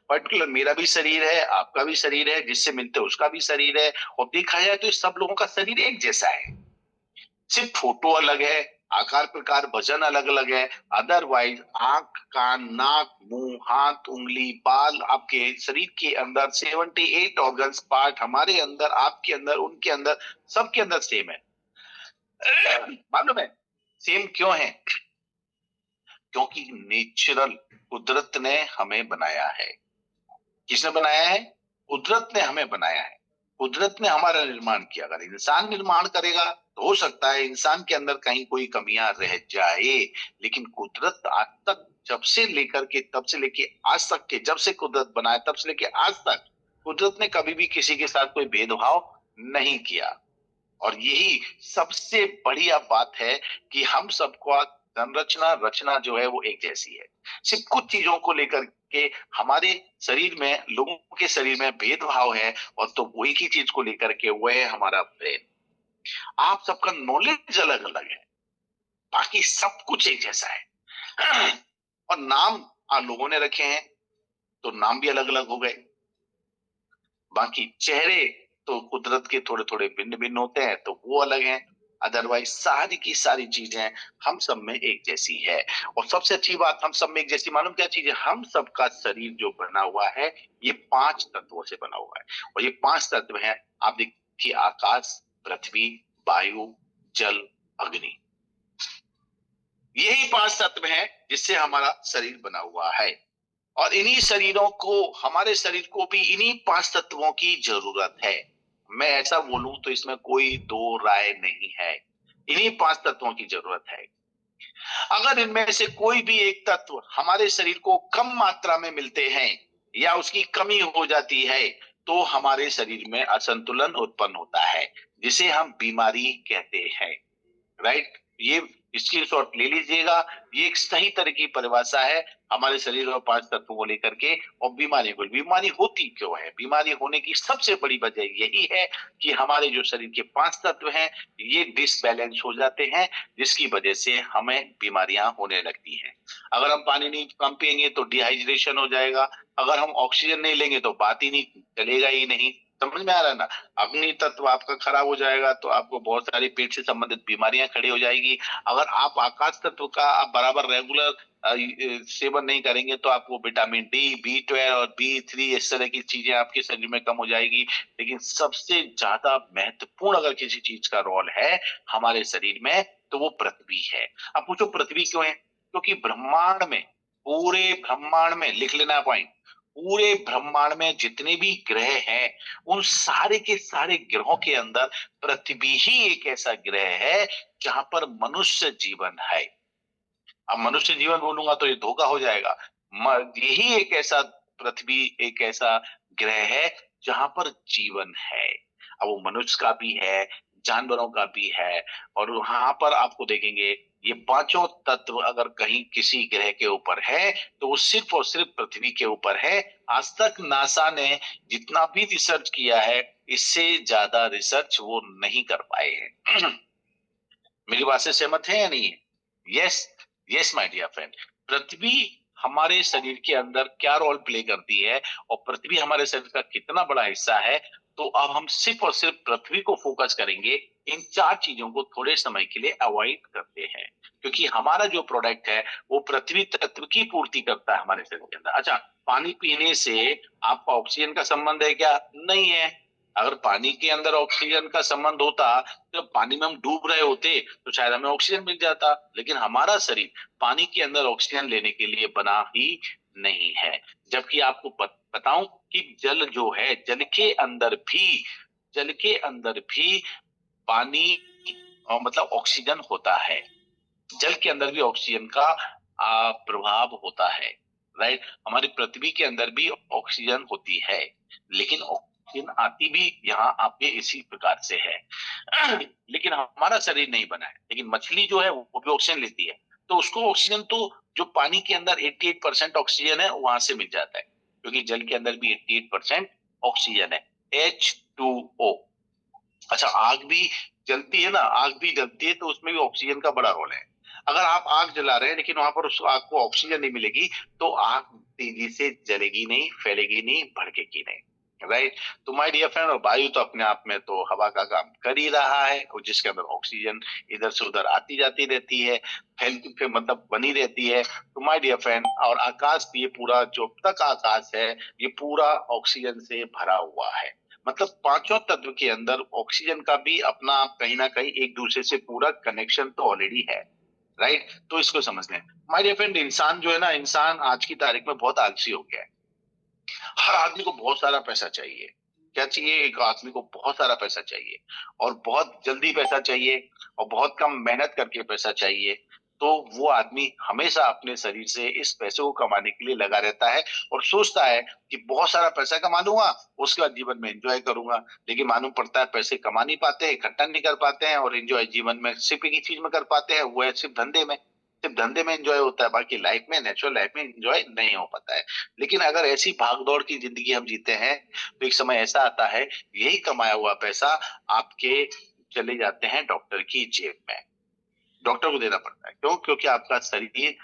पर्टिकुलर मेरा भी शरीर है, आपका भी शरीर है, जिससे मिलते उसका भी शरीर है। और देखा जाए तो इस सब लोगों का शरीर एक जैसा है, सिर्फ फोटो अलग है, आकार प्रकार वजन अलग अलग है। अदरवाइज आंख, कान, नाक, मुंह, हाथ, उंगली, बाल, आपके शरीर के अंदर 78 ऑर्गन्स पार्ट, हमारे अंदर, आपके अंदर, उनके अंदर, सबके अंदर सेम है। मालूम है सेम क्यों है? क्योंकि नेचुरल, कुदरत ने हमें बनाया है। किसने बनाया है? कुदरत ने हमें बनाया है। कुदरत ने हमारा निर्माण किया। अगर इंसान निर्माण करेगा तो हो सकता है इंसान के अंदर कहीं कोई कमियां रह जाए, लेकिन कुदरत आज तक, जब से लेकर के तब से लेके आज तक के, जब से कुदरत बनाया तब से लेके आज तक, कुदरत ने कभी भी किसी के साथ कोई भेदभाव नहीं किया। और यही सबसे बढ़िया बात है कि हम सबको संरचना, रचना जो है वो एक जैसी है। सिर्फ कुछ चीजों को लेकर के हमारे शरीर में, लोगों के शरीर में भेदभाव है, और तो वही की चीज को लेकर के वो है हमारा ब्रेन। आप सबका नॉलेज अलग अलग है, बाकी सब कुछ एक जैसा है। और नाम लोगों ने रखे हैं, तो नाम भी अलग अलग हो गए। बाकी चेहरे तो कुदरत के थोड़े थोड़े भिन्न भिन्न होते हैं, तो वो अलग हैं। अदरवाइज सारी की सारी चीजें हम सब में एक जैसी है। और सबसे अच्छी बात, हम सब में एक जैसी मालूम क्या चीज है? हम सबका शरीर जो बना हुआ है ये 5 तत्वों से बना हुआ है। और ये 5 तत्व हैं, आप देखिए, आकाश, पृथ्वी, वायु, जल, अग्नि। यही 5 तत्व हैं जिससे हमारा शरीर बना हुआ है। और इन्हीं शरीरों को, हमारे शरीर को भी इन्हीं 5 तत्वों की जरूरत है। मैं ऐसा बोलूं तो इसमें कोई दो राय नहीं है, इन्हीं 5 तत्वों की जरूरत है। अगर इनमें से कोई भी एक तत्व हमारे शरीर को कम मात्रा में मिलते हैं या उसकी कमी हो जाती है, तो हमारे शरीर में असंतुलन उत्पन्न होता है, जिसे हम बीमारी कहते हैं। राइट? ये स्क्रीनशॉट ले लीजिएगा। ये एक सही तरह की परिभाषा है हमारे शरीर और 5 तत्वों को लेकर के। और बीमारी होती क्यों है? बीमारी होने की सबसे बड़ी वजह यही है कि हमारे जो शरीर के 5 तत्व हैं ये डिसबैलेंस हो जाते हैं, जिसकी वजह से हमें बीमारियां होने लगती हैं। अगर हम पानी नहीं कम पिएंगे तो डिहाइड्रेशन हो जाएगा। अगर हम ऑक्सीजन नहीं लेंगे तो बात ही नहीं, चलेगा ही नहीं। समझ में आ रहा है ना? अग्नि तत्व आपका खराब हो जाएगा तो आपको बहुत सारी पेट से संबंधित बीमारियां खड़ी हो जाएगी। अगर आप आकाश तत्व का आप बराबर रेगुलर सेवन नहीं करेंगे तो आपको विटामिन डी, B12 और B3 इस तरह की चीजें आपके शरीर में कम हो जाएगी। लेकिन सबसे ज्यादा महत्वपूर्ण अगर किसी चीज का रोल है हमारे शरीर में, तो वो पृथ्वी है। अब पूछो पृथ्वी क्यों है? क्योंकि ब्रह्मांड में, पूरे ब्रह्मांड में, लिख लेना पॉइंट, पूरे ब्रह्मांड में जितने भी ग्रह हैं उन सारे के सारे ग्रहों के अंदर पृथ्वी ही एक ऐसा ग्रह है जहां पर मनुष्य जीवन है। अब मनुष्य जीवन बोलूंगा तो ये धोखा हो जाएगा। यही एक ऐसा, पृथ्वी एक ऐसा ग्रह है जहां पर जीवन है। अब वो मनुष्य का भी है, जानवरों का भी है। और वहां पर आपको देखेंगे ये 5 तत्व अगर कहीं किसी ग्रह के ऊपर है तो वो सिर्फ और सिर्फ पृथ्वी के ऊपर है। आज तक नासा ने जितना भी रिसर्च किया है, इससे ज्यादा रिसर्च वो नहीं कर पाए हैं। मेरी बात से सहमत है या नहीं है? Yes, yes my dear friend. पृथ्वी हमारे शरीर के अंदर क्या रोल प्ले करती है और पृथ्वी हमारे शरीर का कितना बड़ा हिस्सा है, तो अब हम सिर्फ और सिर्फ पृथ्वी को फोकस करेंगे। इन 4 चीजों को थोड़े समय के लिए अवॉइड करते हैं, क्योंकि हमारा जो प्रोडक्ट है वो पृथ्वी तत्व की पूर्ति करता है हमारे शरीर के अंदर। अच्छा, पानी पीने से आपका ऑक्सीजन का संबंध है क्या? नहीं है। अगर पानी के अंदर ऑक्सीजन का संबंध होता तो पानी में हम डूब रहे होते तो शायद हमें ऑक्सीजन मिल जाता। लेकिन हमारा शरीर पानी के अंदर ऑक्सीजन लेने के लिए बना ही नहीं है। जबकि आपको बताऊं कि जल जो है, जल के अंदर भी पानी मतलब ऑक्सीजन होता है। जल के अंदर भी ऑक्सीजन का प्रभाव होता है। राइट? हमारी पृथ्वी के अंदर भी ऑक्सीजन होती है, लेकिन ऑक्सीजन आती भी यहाँ आपके इसी प्रकार से है। लेकिन हमारा शरीर नहीं बना है। लेकिन मछली जो है वो भी ऑक्सीजन लेती है, तो उसको ऑक्सीजन तो जो पानी के अंदर 88% ऑक्सीजन है वहां से मिल जाता है, क्योंकि जल के अंदर भी 88% ऑक्सीजन है, H2O। अच्छा, आग भी जलती है ना, आग भी जलती है तो उसमें भी ऑक्सीजन का बड़ा रोल है। अगर आप आग जला रहे हैं लेकिन वहां पर उस आग को ऑक्सीजन नहीं मिलेगी तो आग तेजी से जलेगी नहीं, फैलेगी नहीं, भड़केगी नहीं। राइट? तो माय डियर फ्रेंड, और वायु तो अपने आप में तो हवा का काम कर ही रहा है, और जिसके अंदर ऑक्सीजन इधर से उधर आती जाती रहती है, फैलती फिर मतलब बनी रहती है। तो माय डियर फ्रेंड, और आकाश भी, ये पूरा जो तक आकाश है ये पूरा ऑक्सीजन से भरा हुआ है। मतलब 5 तत्व के अंदर ऑक्सीजन का भी अपना कहीं ना कहीं एक दूसरे से पूरा कनेक्शन तो ऑलरेडी है। राइट? तो इसको समझ लें। माय डियर फ्रेंड, इंसान जो है ना, इंसान आज की तारीख में बहुत आलसी हो गया है। हर आदमी को बहुत सारा पैसा चाहिए। क्या चाहिए? एक आदमी को बहुत सारा पैसा चाहिए, और बहुत जल्दी पैसा चाहिए, और बहुत कम मेहनत करके पैसा चाहिए। तो वो आदमी हमेशा अपने शरीर से इस पैसे को कमाने के लिए लगा रहता है और सोचता है कि बहुत सारा पैसा कमा लूंगा, उसके बाद जीवन में एंजॉय करूंगा। लेकिन मालूम पड़ता है पैसे कमा नहीं पाते, इकट्ठा नहीं कर पाते हैं, और एंजॉय जीवन में सिर्फ एक ही चीज में कर पाते हैं, वो है सिर्फ धंधे में। सिर्फ धंधे में एंजॉय होता है, बाकी लाइफ में, नेचुरल लाइफ में एंजॉय नहीं हो पाता है। लेकिन अगर ऐसी भागदौड़ की जिंदगी हम जीते हैं तो एक समय ऐसा आता है, यही कमाया हुआ पैसा आपके चले जाते हैं डॉक्टर की जेब में। डॉक्टर को देना पड़ता है। क्यों? क्योंकि आपका शरीर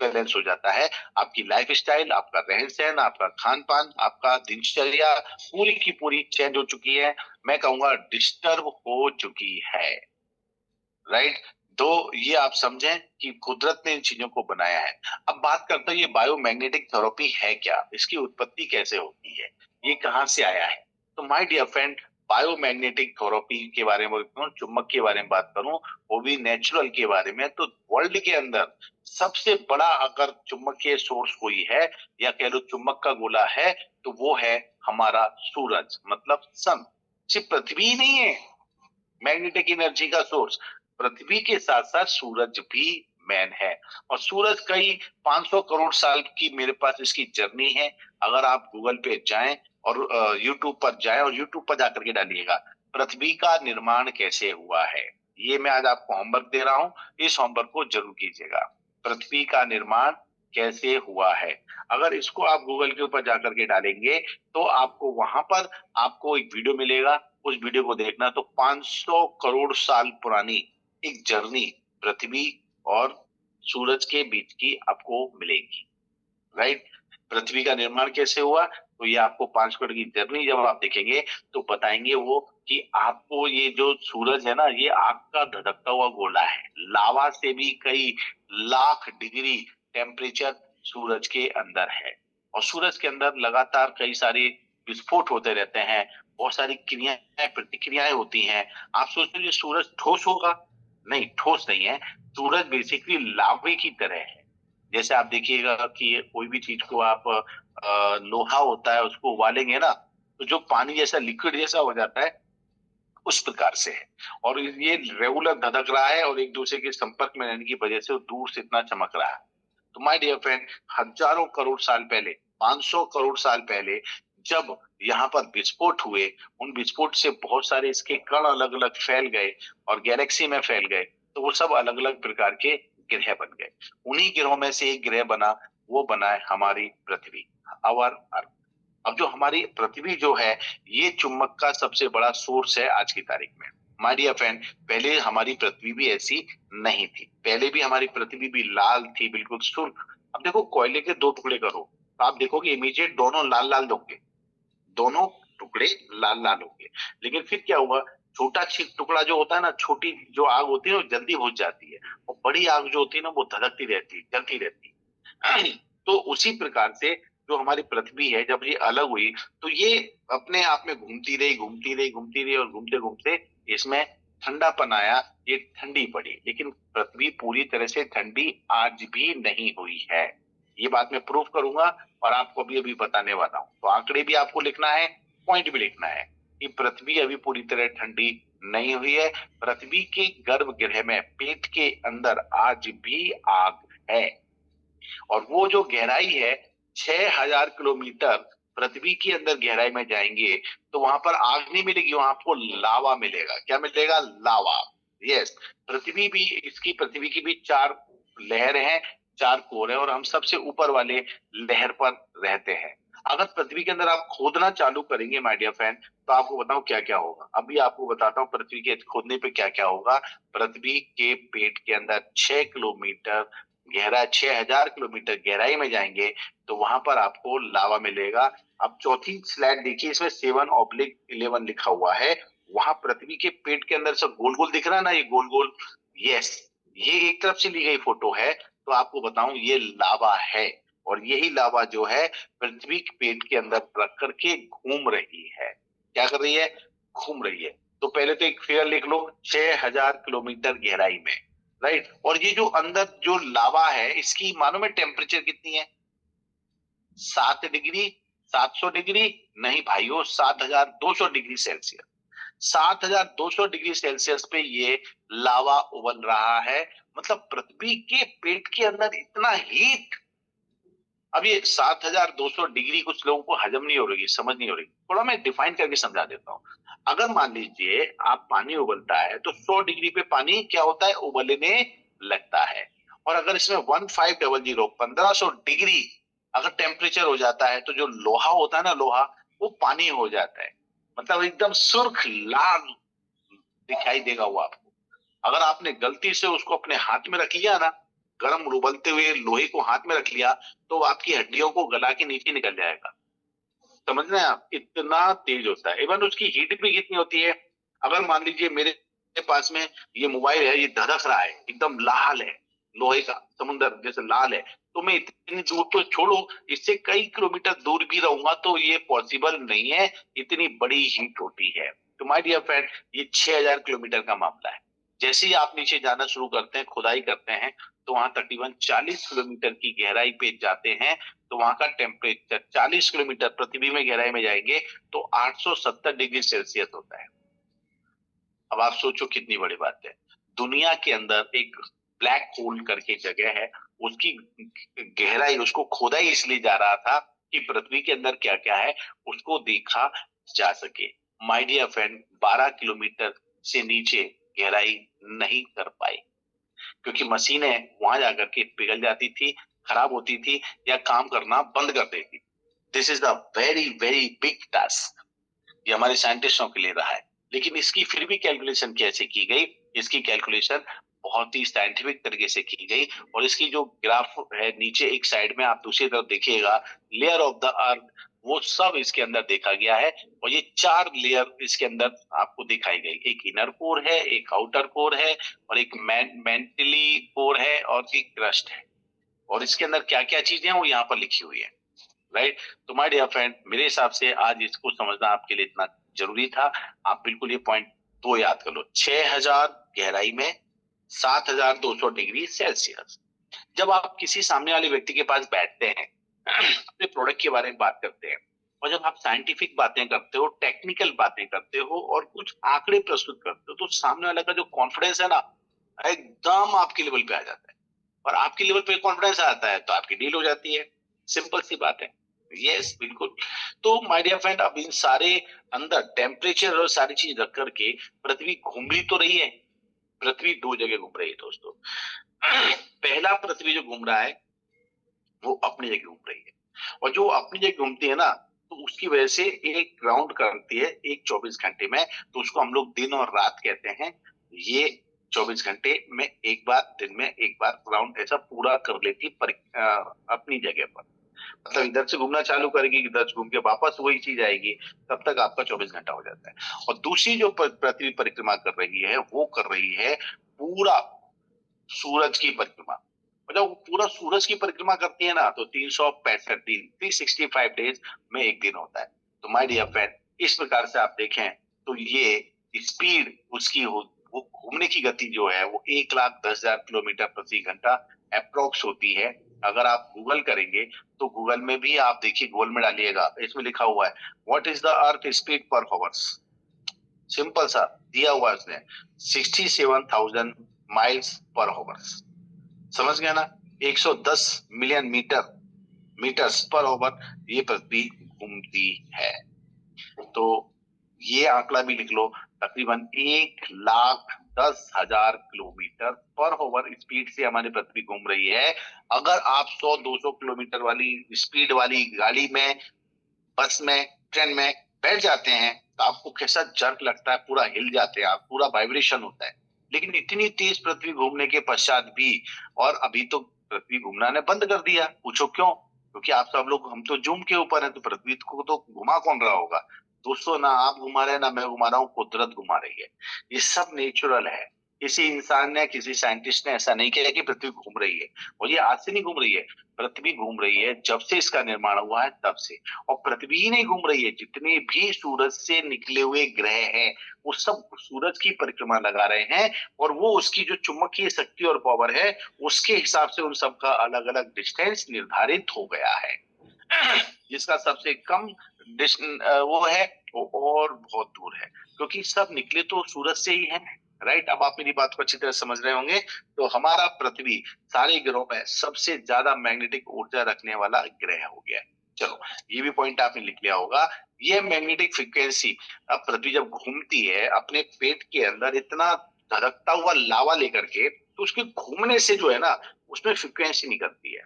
बैलेंस हो जाता है। आपकी लाइफ स्टाइल, आपका रहन सहन, आपका खान पान, आपका दिनचर्या पूरी की पूरी चेंज हो चुकी है, मैं कहूंगा डिस्टर्ब हो चुकी है। राइट। तो ये आप समझें कि कुदरत ने इन चीजों को बनाया है। अब बात करते हैं ये बायोमैग्नेटिक थेरेपी है क्या, इसकी उत्पत्ति कैसे होती है, ये कहाँ से आया है। तो my dear friend, biomagnetic therapy के बारे में बात करूं, चुंबक के बारे में बात करूं, वो भी नेचुरल के बारे में, तो वर्ल्ड के अंदर सबसे बड़ा अगर चुंबकीय सोर्स कोई है या कह लो चुंबक का गोला है, तो वो है हमारा सूरज, मतलब सन। सिर्फ पृथ्वी ही नहीं है मैग्नेटिक एनर्जी का सोर्स, पृथ्वी के साथ साथ सूरज भी मैन है। और सूरज कई 500 करोड़ साल की मेरे पास इसकी जर्नी है। अगर आप गूगल पे जाएं और यूट्यूब पर जाएं और यूट्यूब पर जाकर के डालिएगा पृथ्वी का निर्माण कैसे हुआ है, ये मैं आज आपको होमवर्क दे रहा हूं, इस होमवर्क को जरूर कीजिएगा। पृथ्वी का निर्माण कैसे हुआ है, अगर इसको आप गूगल के ऊपर जाकर के डालेंगे तो आपको वहां पर आपको एक वीडियो मिलेगा, उस वीडियो को देखना। तो 500 करोड़ साल पुरानी एक जर्नी पृथ्वी और सूरज के बीच की आपको मिलेगी। राइट। पृथ्वी का निर्माण कैसे हुआ, तो ये आपको 5 करोड़ की जर्नी जब आप देखेंगे तो बताएंगे वो कि आपको ये जो सूरज है ना, ये आग का धधकता हुआ गोला है। लावा से भी कई लाख डिग्री टेम्परेचर सूरज के अंदर है, और सूरज के अंदर लगातार कई सारे विस्फोट होते रहते हैं, बहुत सारी क्रियाएं प्रतिक्रियाएं होती हैं। आप सोचते हो ये सूरज ठोस होगा, नहीं, ठोस नहीं है। सूरज बेसिकली लावे की तरह है। जैसे आप देखिएगा कि कोई भी चीज को आप लोहा होता है उसको उबालेंगे ना, तो जो पानी जैसा लिक्विड जैसा हो जाता है, उस प्रकार से है। और ये रेगुलर धधक रहा है और एक दूसरे के संपर्क में रहने की वजह से वो दूर से इतना चमक रहा है। तो माय डियर फ्रेंड, हजारों करोड़ साल पहले, 500 करोड़ साल पहले जब यहाँ पर विस्फोट हुए, उन विस्फोट से बहुत सारे इसके कण अलग अलग फैल गए और गैलेक्सी में फैल गए, तो वो सब अलग अलग प्रकार के ग्रह बन गए। उन्हीं ग्रहों में से एक ग्रह बना, वो बना है हमारी पृथ्वी, आवर अर्थ। अब जो हमारी पृथ्वी जो है, ये चुंबक का सबसे बड़ा सोर्स है आज की तारीख में। माय डियर फ्रेंड, पहले हमारी पृथ्वी भी ऐसी नहीं थी, पहले भी हमारी पृथ्वी भी लाल थी, बिल्कुल सुर्ख। अब देखो कोयले के 2 टुकड़े करो तो आप देखोगे इमीडिएट दोनों लाल लाल होंगे, दोनों टुकड़े लाल लाल होंगे। लेकिन फिर क्या हुआ, छोटा टुकड़ा जो होता है ना, छोटी जो आग होती है वो जल्दी बुझ जाती है, और बड़ी आग जो होती है ना वो धधकती रहती है, जलती रहती है। तो उसी प्रकार से जो हमारी पृथ्वी है, जब ये अलग हुई तो ये अपने आप में घूमती रही, घूमती रही, घूमती रही, और घूमते घूमते इसमें ठंडापन आया, ये ठंडी पड़ी। लेकिन पृथ्वी पूरी तरह से ठंडी आज भी नहीं हुई है, ये बात मैं प्रूव करूंगा और आपको अभी अभी बताने वाला हूं। तो आंकड़े भी आपको लिखना है, पॉइंट भी लिखना है कि पृथ्वी अभी पूरी तरह ठंडी नहीं हुई है। पृथ्वी के गर्भगृह में, पेट के अंदर आज भी आग है, और वो जो गहराई है 6000 किलोमीटर पृथ्वी के अंदर गहराई में जाएंगे तो वहां पर आग नहीं मिलेगी, वहां आपको लावा मिलेगा। क्या मिलेगा? लावा। यस। पृथ्वी की भी 4 लहर हैं, 4 कोर है, और हम सबसे ऊपर वाले लहर पर रहते हैं। अगर पृथ्वी के अंदर आप खोदना चालू करेंगे माय डियर फ्रेंड, तो आपको बताऊं क्या क्या होगा। अभी आपको बताता हूँ पृथ्वी के खोदने पे क्या क्या होगा। पृथ्वी के पेट के अंदर 6 किलोमीटर गहरा, 6000 किलोमीटर गहराई में जाएंगे तो वहां पर आपको लावा मिलेगा। अब चौथी स्लाइड देखिए, इसमें 7/11 लिखा हुआ है। वहां पृथ्वी के पेट के अंदर सब गोल गोल दिख रहा है ना, ये गोल गोल, यस, ये एक तरफ से ली गई फोटो है। तो आपको बताऊं ये लावा है, और यही लावा जो है पृथ्वी के पेट के अंदर रख करके घूम रही है। क्या कर रही है? घूम रही है। तो पहले तो एक फिगर लिख लो, 6000 किलोमीटर गहराई में। राइट। और ये जो अंदर जो लावा है, इसकी मानो में टेम्परेचर कितनी है? 7 डिग्री, 700 डिग्री नहीं भाइयों, 7200 डिग्री सेल्सियस। 7200 डिग्री सेल्सियस पे ये लावा उबल रहा है। मतलब पृथ्वी के पेट के अंदर इतना हीट। अब ये 7200 डिग्री कुछ लोगों को हजम नहीं हो रही, समझ नहीं हो रही, थोड़ा मैं डिफाइन करके समझा देता हूं। अगर मान लीजिए आप पानी उबलता है तो 100 डिग्री पे पानी क्या होता है? उबलने लगता है। और अगर इसमें 1500 डिग्री अगर टेम्परेचर हो जाता है तो जो लोहा होता है ना, लोहा, वो पानी हो जाता है। मतलब एकदम सुर्ख लाल दिखाई देगा वो आपको। अगर आपने गलती से उसको अपने हाथ में रख लिया ना, गर्म उबलते हुए लोहे को हाथ में रख लिया तो आपकी हड्डियों को गला के नीचे निकल जाएगा। समझ रहे हैं आप, इतना तेज होता है। इवन उसकी हीट भी कितनी होती है, अगर मान लीजिए मेरे पास में ये मोबाइल है, ये धधक रहा है, एकदम लाल है, लोहे का समुद्र जैसे लाल है, तो मैं इतनी दूर तो छोड़ो, इससे कई किलोमीटर दूर भी रहूंगा तो ये पॉसिबल नहीं है, इतनी बड़ी हीट होती है। तो माय डियर फ्रेंड, ये 6000 किलोमीटर का मामला है। जैसे ही आप नीचे जाना शुरू करते हैं, खुदाई करते हैं, तो वहां तकरीबन 40 किलोमीटर की गहराई पे जाते हैं, तो वहां का टेम्परेचर 40 किलोमीटर पृथ्वी में गहराई में जाएंगे तो 870 डिग्री सेल्सियस होता है। अब आप सोचो कितनी बड़ी बात है। दुनिया के अंदर एक ब्लैक होल करके जगह है, उसकी गहराई, उसको खोदा ही इसलिए जा रहा था कि पृथ्वी के अंदर क्या क्या है उसको देखा जा सके। माय डियर फ्रेंड, 12 किलोमीटर से नीचे गहराई नहीं कर पाई, क्योंकि मशीनें वहां जाकर के पिघल जाती थी, खराब होती थी या काम करना बंद कर देती। This is the very very big task, ये हमारे साइंटिस्टों के लिए रहा है। लेकिन इसकी फिर भी कैलकुलेशन कैसे की गई, इसकी कैलकुलेशन बहुत ही साइंटिफिक तरीके से की गई। और इसकी जो ग्राफ है नीचे एक साइड में, आप दूसरी तरफ देखिएगा, लेयर ऑफ द अर्थ, वो सब इसके अंदर देखा गया है। और ये 4 लेयर इसके अंदर आपको दिखाई गई, एक इनर कोर है, एक आउटर कोर है, और एक मेंटली कोर है, और एक क्रस्ट है। और इसके अंदर क्या क्या चीजें हैं वो यहाँ पर लिखी हुई है, राइट। तो माय डियर फ्रेंड, मेरे हिसाब से आज इसको समझना आपके लिए इतना जरूरी था। आप बिल्कुल ये पॉइंट 2 याद कर लो, 6000 गहराई में 7200 डिग्री सेल्सियस। जब आप किसी सामने वाले व्यक्ति के पास बैठते हैं, अपने प्रोडक्ट के बारे में बात करते हैं, और जब आप साइंटिफिक बातें करते हो, टेक्निकल बातें करते हो, और कुछ आंकड़े प्रस्तुत करते हो, तो सामने वाले का जो कॉन्फिडेंस है ना, एकदम आपके लेवल पे आ जाता है। और आपके लेवल पे कॉन्फिडेंस आता है तो आपकी डील हो जाती है। सिंपल सी बात है। यस, बिल्कुल। तो माय डियर फ्रेंड, अब इन सारे अंदर टेम्परेचर और सारी चीज रख करके पृथ्वी घूम ही तो रही है। पृथ्वी 2 जगह घूम रही है दोस्तों। पहला, पृथ्वी जो घूम रहा है वो अपनी जगह घूम रही है, और जो अपनी जगह घूमती है ना, तो उसकी वजह से एक राउंड करती है एक 24 घंटे में, तो उसको हम लोग दिन और रात कहते हैं। ये 24 घंटे में एक बार, दिन में एक बार राउंड ऐसा पूरा कर लेती अपनी जगह पर। मतलब इधर से घूमना चालू करेगी, इधर से घूम के वापस वही चीज आएगी, तब तक आपका 24 घंटा हो जाता है। और दूसरी जो पृथ्वी परिक्रमा कर रही है, वो कर रही है पूरा सूरज की परिक्रमा। मतलब वो पूरा सूरज की परिक्रमा करती है ना, तो 365 दिन, 365 डेज में एक दिन होता है। तो माय डियर फ्रेंड, इस प्रकार से आप देखें तो ये स्पीड उसकी वो घूमने की गति जो है वो 1,10,000 किलोमीटर प्रति घंटा अप्रोक्स होती है। अगर आप गूगल करेंगे तो गूगल में भी आप देखिए, गूगल में डालिएगा, इसमें लिखा हुआ है what is the earth speed पर हॉवर्स। सिंपल सा दिया हुआ है उसने, 67,000 माइल्स पर हॉवर्स। समझ गया ना, 110 मिलियन मीटर्स पर ओवर ये पृथ्वी घूमती है। तो ये आंकड़ा भी लिख लो, तकरीबन 1,10,000 किलोमीटर पर ओवर स्पीड से हमारी पृथ्वी घूम रही है। अगर आप 100-200 किलोमीटर वाली स्पीड वाली गाड़ी में, बस में, ट्रेन में बैठ जाते हैं तो आपको कैसा जर्क लगता है, पूरा हिल जाते हैं आप, पूरा वाइब्रेशन होता है। लेकिन इतनी तेज पृथ्वी घूमने के पश्चात भी, और अभी तो पृथ्वी घूमना ने बंद कर दिया, पूछो क्यों? क्योंकि आप सब लोग, हम तो जूम के ऊपर हैं, तो पृथ्वी को तो घुमा कौन रहा होगा दोस्तों? ना आप घुमा रहे हैं, ना मैं घुमा रहा हूँ, कुदरत घुमा रही है। ये सब नेचुरल है। किसी इंसान ने, किसी साइंटिस्ट ने ऐसा नहीं किया कि पृथ्वी घूम रही है। और ये आज से नहीं घूम रही है, पृथ्वी घूम रही है जब से इसका निर्माण हुआ है तब से। और पृथ्वी ही नहीं घूम रही है, जितने भी सूरज से निकले हुए ग्रह हैं वो सब सूरज की परिक्रमा लगा रहे हैं, और वो उसकी जो चुंबकीय शक्ति और पावर है उसके हिसाब से उन सबका अलग अलग डिस्टेंस निर्धारित हो गया है। जिसका सबसे कम वो है वो और बहुत दूर है, क्योंकि सब निकले तो सूरज से ही है, राइट। अब आप मेरी बात को अच्छी तरह समझ रहे होंगे। तो हमारा पृथ्वी सारे ग्रहों में सबसे ज्यादा मैग्नेटिक ऊर्जा रखने वाला ग्रह हो गया है। चलो, ये भी पॉइंट आपने लिख लिया होगा। ये मैग्नेटिक फ्रीक्वेंसी, अब पृथ्वी जब घूमती है अपने पेट के अंदर इतना धड़कता हुआ लावा लेकर के, तो उसके घूमने से जो है ना, उसमें फ्रीक्वेंसी निकलती है।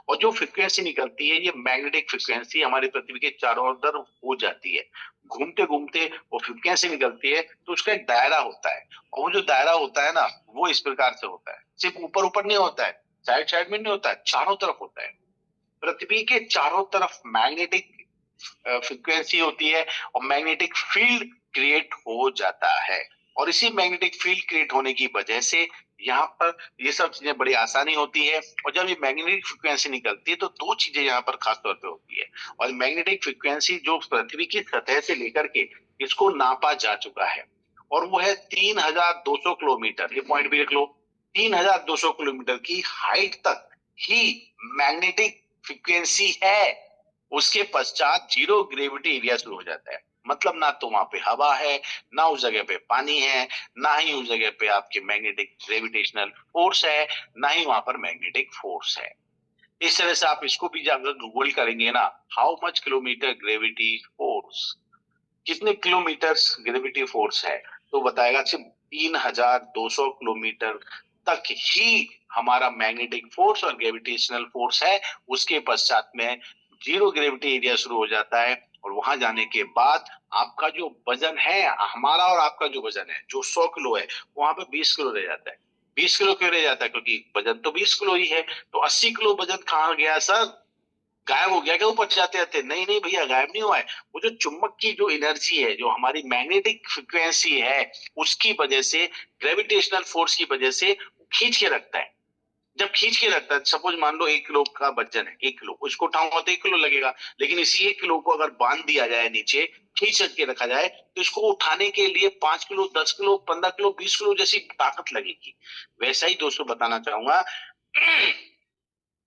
और जो फ्रीक्वेंसी निकलती है, ये मैग्नेटिक फ्रीक्वेंसी हमारी पृथ्वी के चारों तरफ हो जाती है। घूमते घूमते वो फ्रीक्वेंसी निकलती है, तो उसका एक दायरा होता है। और वो जो दायरा होता है ना, वो इस प्रकार से होता है, सिर्फ ऊपर ऊपर नहीं होता है, साइड साइड में नहीं होता है, चारों तरफ होता है। पृथ्वी के चारों तरफ मैग्नेटिक फ्रीक्वेंसी होती है और मैग्नेटिक फील्ड क्रिएट हो जाता है। और इसी मैग्नेटिक फील्ड क्रिएट होने की वजह से यहाँ पर ये सब चीजें बड़ी आसानी होती है। और जब ये मैग्नेटिक फ्रीक्वेंसी निकलती है तो दो चीजें यहाँ पर खास तौर पे होती है। और मैग्नेटिक फ्रीक्वेंसी जो पृथ्वी की सतह से लेकर के इसको नापा जा चुका है और वो है 3200 किलोमीटर। ये पॉइंट भी लिख लो, 3200 किलोमीटर की हाइट तक ही मैग्नेटिक फ्रीक्वेंसी है। उसके पश्चात जीरो ग्रेविटी एरिया शुरू हो जाता है। मतलब ना तो वहां पे हवा है, ना उस जगह पे पानी है, ना ही उस जगह पे आपके मैग्नेटिक ग्रेविटेशनल फोर्स है, ना ही वहां पर मैग्नेटिक फोर्स है। इस तरह से आप इसको भी जाकर गूगल करेंगे ना, how much kilometre gravity force, कितने किलोमीटर ग्रेविटी फोर्स है, तो बताएगा सिर्फ 3200 किलोमीटर तक ही हमारा मैग्नेटिक फोर्स और ग्रेविटेशनल फोर्स है। उसके पश्चात में जीरो ग्रेविटी एरिया शुरू हो जाता है और वहां जाने के बाद आपका जो वजन है, हमारा और आपका जो वजन है जो 100 किलो है, वहां पे 20 किलो रह जाता है। 20 किलो क्यों रह जाता है? क्योंकि वजन तो 20 किलो ही है। तो 80 किलो वजन कहाँ गया सर? गायब हो गया क्या ऊपर जाते जाते? नहीं नहीं भैया, गायब नहीं हुआ है। वो जो चुंबक की जो एनर्जी है, जो हमारी मैग्नेटिक फ्रिक्वेंसी है, उसकी वजह से, ग्रेविटेशनल फोर्स की वजह से खींच के रखता है। जब खींच के रखता है, सपोज मान लो 1 किलो का वजन है, 1 किलो, उसको उठाऊंगा तो 1 किलो लगेगा। लेकिन इसी 1 किलो को अगर बांध दिया जाए नीचे, खींच के रखा जाए, तो इसको उठाने के लिए 5 किलो, 10 किलो, 15 किलो, 20 किलो जैसी ताकत लगेगी। वैसा ही दोस्तों बताना चाहूंगा,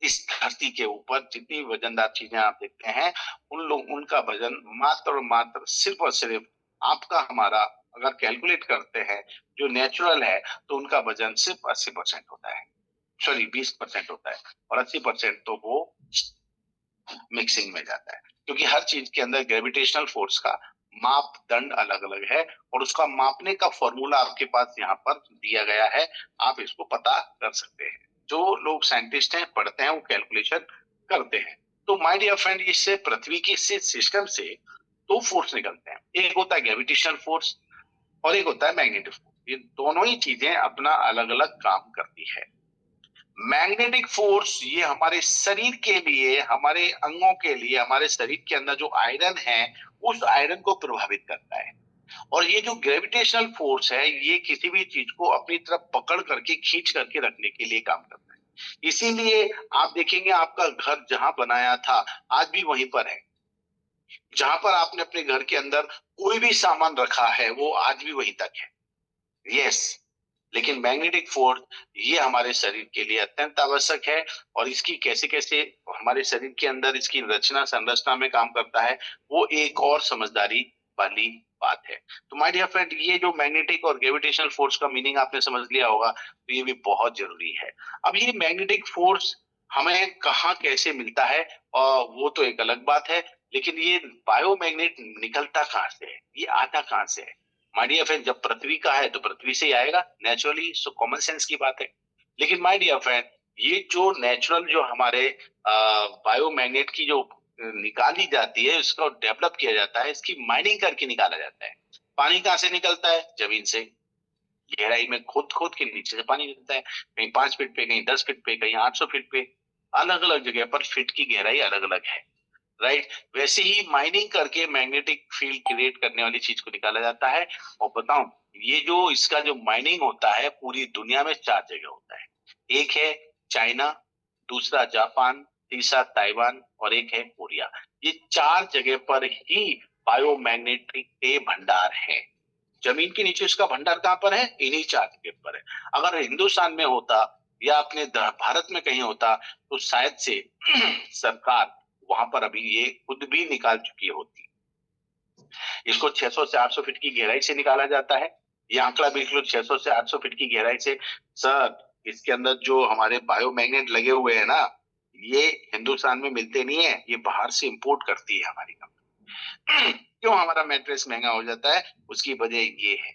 इस धरती के ऊपर जितनी वजनदार चीजें आप देखते हैं, उनका वजन मात्र और मात्र सिर्फ और सिर्फ आपका हमारा अगर कैलकुलेट करते हैं जो नेचुरल है, तो उनका वजन सिर्फ 80% होता है, सॉरी 20% होता है। और 80% तो वो मिक्सिंग में जाता है, क्योंकि हर चीज के अंदर ग्रेविटेशनल फोर्स का मापदंड अलग अलग है और उसका मापने का फॉर्मूला आपके पास यहाँ पर दिया गया है। आप इसको पता कर सकते हैं। जो लोग साइंटिस्ट हैं, पढ़ते हैं, वो कैलकुलेशन करते हैं। तो माय डियर फ्रेंड, इससे पृथ्वी के सिस्टम से दो फोर्स निकलते हैं। एक होता है ग्रेविटेशनल फोर्स और एक होता है मैग्नेटिक फोर्स। ये दोनों ही चीजें अपना अलग अलग काम करती है। मैग्नेटिक फोर्स ये हमारे शरीर के लिए, हमारे अंगों के लिए, हमारे शरीर के अंदर जो आयरन है, उस आयरन को प्रभावित करता है। और ये जो ग्रेविटेशनल फोर्स है, ये किसी भी चीज को अपनी तरफ पकड़ करके, खींच करके रखने के लिए काम करता है। इसीलिए आप देखेंगे आपका घर जहां बनाया था, आज भी वहीं पर है। जहां पर आपने अपने घर के अंदर कोई भी सामान रखा है, वो आज भी वहीं तक है। यस, लेकिन मैग्नेटिक फोर्स ये हमारे शरीर के लिए अत्यंत आवश्यक है। और इसकी कैसे कैसे हमारे शरीर के अंदर इसकी रचना संरचना में काम करता है, वो एक और समझदारी वाली बात है। तो माय डियर फ्रेंड, ये जो मैग्नेटिक और ग्रेविटेशनल फोर्स का मीनिंग आपने समझ लिया होगा, तो ये भी बहुत जरूरी है। अब ये मैग्नेटिक फोर्स हमें कहाँ कैसे मिलता है, और वो तो एक अलग बात है। लेकिन ये बायोमैग्नेट निकलता कहाँ से है, ये आता कहाँ से है? माय डियर फ्रेंड, जब पृथ्वी का है तो पृथ्वी से ही आएगा नेचुरली, सो कॉमन सेंस की बात है। लेकिन माय डियर फ्रेंड, ये जो नेचुरल जो हमारे बायोमैग्नेट की जो निकाली जाती है, उसको डेवलप किया जाता है, इसकी माइनिंग करके निकाला जाता है। पानी कहाँ से निकलता है? जमीन से, गहराई में खोद खोद के नीचे से पानी निकलता है। कहीं 5 फीट पे, कहीं 10 फीट पे, कहीं 800 फीट पे, अलग अलग जगह पर फीट की गहराई अलग अलग है। राइट, वैसे ही माइनिंग करके मैग्नेटिक फील्ड क्रिएट करने वाली चीज को निकाला जाता है। और बताऊं, ये जो इसका जो माइनिंग होता है, पूरी दुनिया में 4 जगह होता है। एक है चाइना, दूसरा जापान, तीसरा ताइवान और एक है कोरिया। ये 4 जगह पर ही बायोमैग्नेटिक के भंडार हैं। जमीन के नीचे इसका भंडार कहां पर है? इन्हीं 4 जगह पर है। अगर हिंदुस्तान में होता या अपने भारत में कहीं होता, तो शायद से सरकार वहां पर अभी ये खुद भी निकाल चुकी होती। इसको 600 से 800 फीट की गहराई से निकाला जाता है। ये आंकड़ा भी लिख लो, 600 से 800 फीट की गहराई से। सर, इसके अंदर जो हमारे बायोमैग्नेट लगे हुए हैं ना, ये हिंदुस्तान में मिलते नहीं है, ये बाहर से इंपोर्ट करती है हमारी कंपनी। क्यों हमारा मैट्रेस महंगा हो जाता है? उसकी वजह ये है।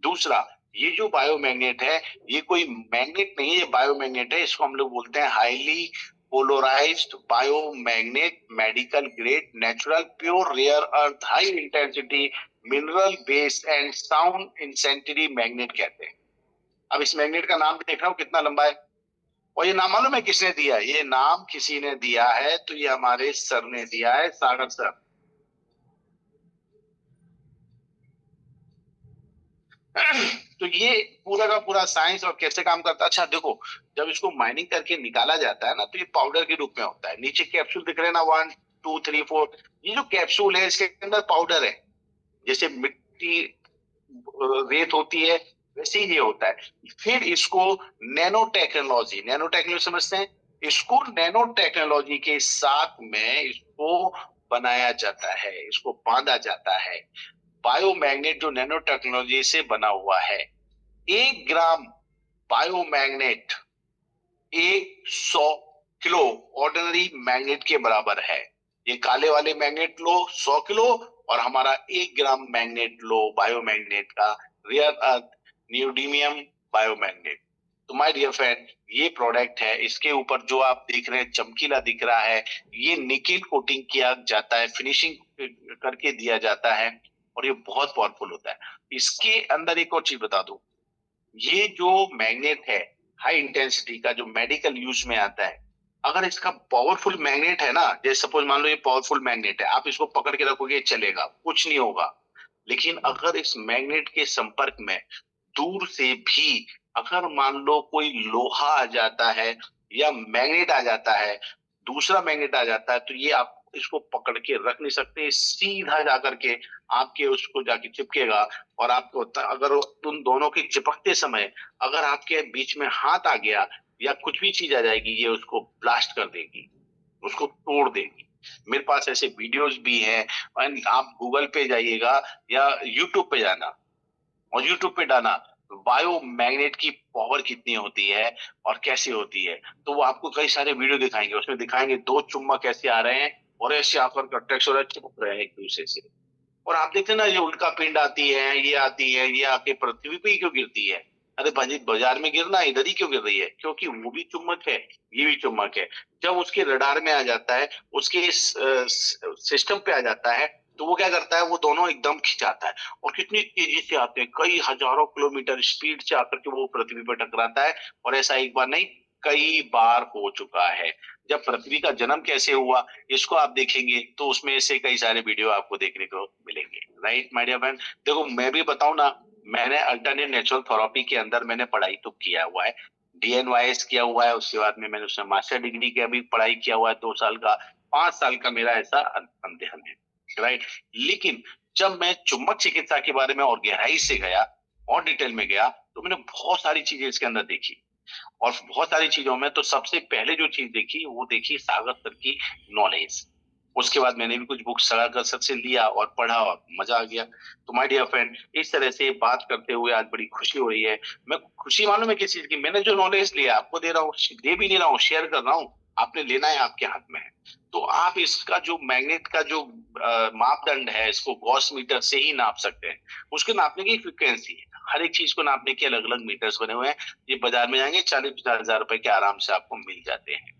दूसरा, ये जो बायोमैग्नेट है, ये कोई मैग्नेट नहीं है, ये बायोमैग्नेट है। इसको हम लोग बोलते हैं highly polarised biomagnet, medical grade, natural, pure, rare earth, high intensity, mineral based and sound इंसेंटरी मैग्नेट कहते हैं। अब इस मैग्नेट का नाम देख रहा हूं कितना लंबा है, और ये नाम मालूम है किसने दिया है? ये नाम किसी ने दिया है, तो ये हमारे सर ने दिया है, सागर सर। तो ये पूरा का पूरा साइंस और कैसे काम करता है। अच्छा देखो, जब इसको माइनिंग करके निकाला जाता है ना, तो ये पाउडर के रूप में होता है। नीचे कैप्सूल दिख रहे हैं ना, 1 2 3 4, ये जो कैप्सूल है इसके अंदर पाउडर है। जैसे मिट्टी रेत होती है, वैसे ही ये होता है। फिर इसको नैनो टेक्नोलॉजी समझते हैं, इसको नैनो टेक्नोलॉजी के साथ में इसको बनाया जाता है, इसको बांधा जाता है। बायोमैग्नेट जो नैनो टेक्नोलॉजी से बना हुआ है, 1 ग्राम बायोमैग्नेट 100 किलो ऑर्डिनरी मैग्नेट के बराबर है। ये काले वाले मैग्नेट लो 100 किलो, और हमारा 1 ग्राम मैग्नेट लो बायोमैग्नेट का, रियर अर्थ न्यूडीमियम बायोमैग्नेट। तो माय डियर फ्रेंड, ये प्रोडक्ट है, इसके ऊपर जो आप देख रहे हैं चमकीला दिख रहा है, ये निकेल कोटिंग किया जाता है, फिनिशिंग करके दिया जाता है, और ये बहुत पावरफुल होता है। इसके अंदर एक और चीज बता दूं, ये जो मैग्नेट है हाई इंटेंसिटी का, जो मेडिकल यूज में आता है, अगर इसका पावरफुल मैग्नेट है ना, जैसे सपोज मान लो ये पावरफुल मैग्नेट है, आप इसको पकड़ के रखोगे चलेगा, कुछ नहीं होगा। लेकिन अगर इस मैग्नेट के संपर्क में दूर से भी अगर मान लो कोई लोहा आ जाता है या मैग्नेट आ जाता है, दूसरा मैग्नेट आ जाता है, तो ये आप इसको पकड़ के रख नहीं सकते, सीधा जाकर के आपके उसको जाके चिपकेगा। और आपको अगर उन दोनों के चिपकते समय अगर आपके बीच में हाथ आ गया या कुछ भी चीज आ जाएगी, ये उसको ब्लास्ट कर देगी, उसको तोड़ देगी। मेरे पास ऐसे वीडियोस भी हैं, आप गूगल पे जाइएगा या यूट्यूब पे जाना, और यूट्यूब पे डालना बायोमैग्नेट की पावर कितनी होती है और कैसे होती है, तो वो आपको कई सारे वीडियो दिखाएंगे। उसमें दिखाएंगे 2 चुम्बक कैसे आ रहे हैं और ऐसे आकर अट्रैक्ट हो रहे हैं, चिपक रहे हैं एक दूसरे से। और आप देखते हैं ना, ये उल्का पिंड आती है, ये आती है, ये आके पृथ्वी पे ही क्यों गिरती है? अरे भाजी, बाजार में गिरना, इधर ही क्यों गिर रही है? क्योंकि वो भी चुम्बक है, ये भी चुम्बक है। जब उसके रडार में आ जाता है, उसके सिस्टम पे आ जाता है, तो वो क्या करता है, वो दोनों एकदम खिंचाता है, और कितनी तेजी से आते हैं, कई हजारों किलोमीटर स्पीड से आकर के वो पृथ्वी पर टकराता है। और ऐसा एक बार नहीं, कई बार हो चुका है। जब पृथ्वी का जन्म कैसे हुआ, इसको आप देखेंगे तो उसमें से कई सारे वीडियो आपको देखने को मिलेंगे। राइट माय डियर फ्रेंड, देखो मैं भी बताऊं ना, मैंने अल्टरनेट नेचुरल थेरेपी के अंदर मैंने पढ़ाई तो किया हुआ है, DNYS किया हुआ है, उसके बाद में मैंने उसमें मास्टर डिग्री की भी पढ़ाई किया हुआ है, 2 साल का, 5 साल का मेरा ऐसा अध्ययन है। राइट, लेकिन जब मैं चुंबक चिकित्सा के बारे में और गहराई से गया और डिटेल में गया, तो मैंने बहुत सारी चीजें इसके अंदर देखी। और बहुत सारी चीजों में तो सबसे पहले जो चीज देखी, वो देखी सागर सर की नॉलेज। उसके बाद मैंने भी कुछ बुक सागर सर से लिया और पढ़ा, और मजा आ गया। तो माय डियर फ्रेंड, इस तरह से बात करते हुए आज बड़ी खुशी हो रही है। मैं खुशी मालूम है किस चीज की, मैंने जो नॉलेज लिया आपको दे रहा हूँ, दे भी नहीं रहा हूँ, शेयर कर रहा हूँ, आपने लेना है, आपके हाथ में है। तो आप इसका जो मैग्नेट का जो मापदंड है, इसको गॉस मीटर से ही नाप सकते हैं। उसको नापने की फ्रिक्वेंसी है, हर एक चीज को नापने के अलग अलग मीटर्स बने हुए हैं। ये बाजार में जाएंगे 40-50 हजार रुपए के आराम से आपको मिल जाते हैं।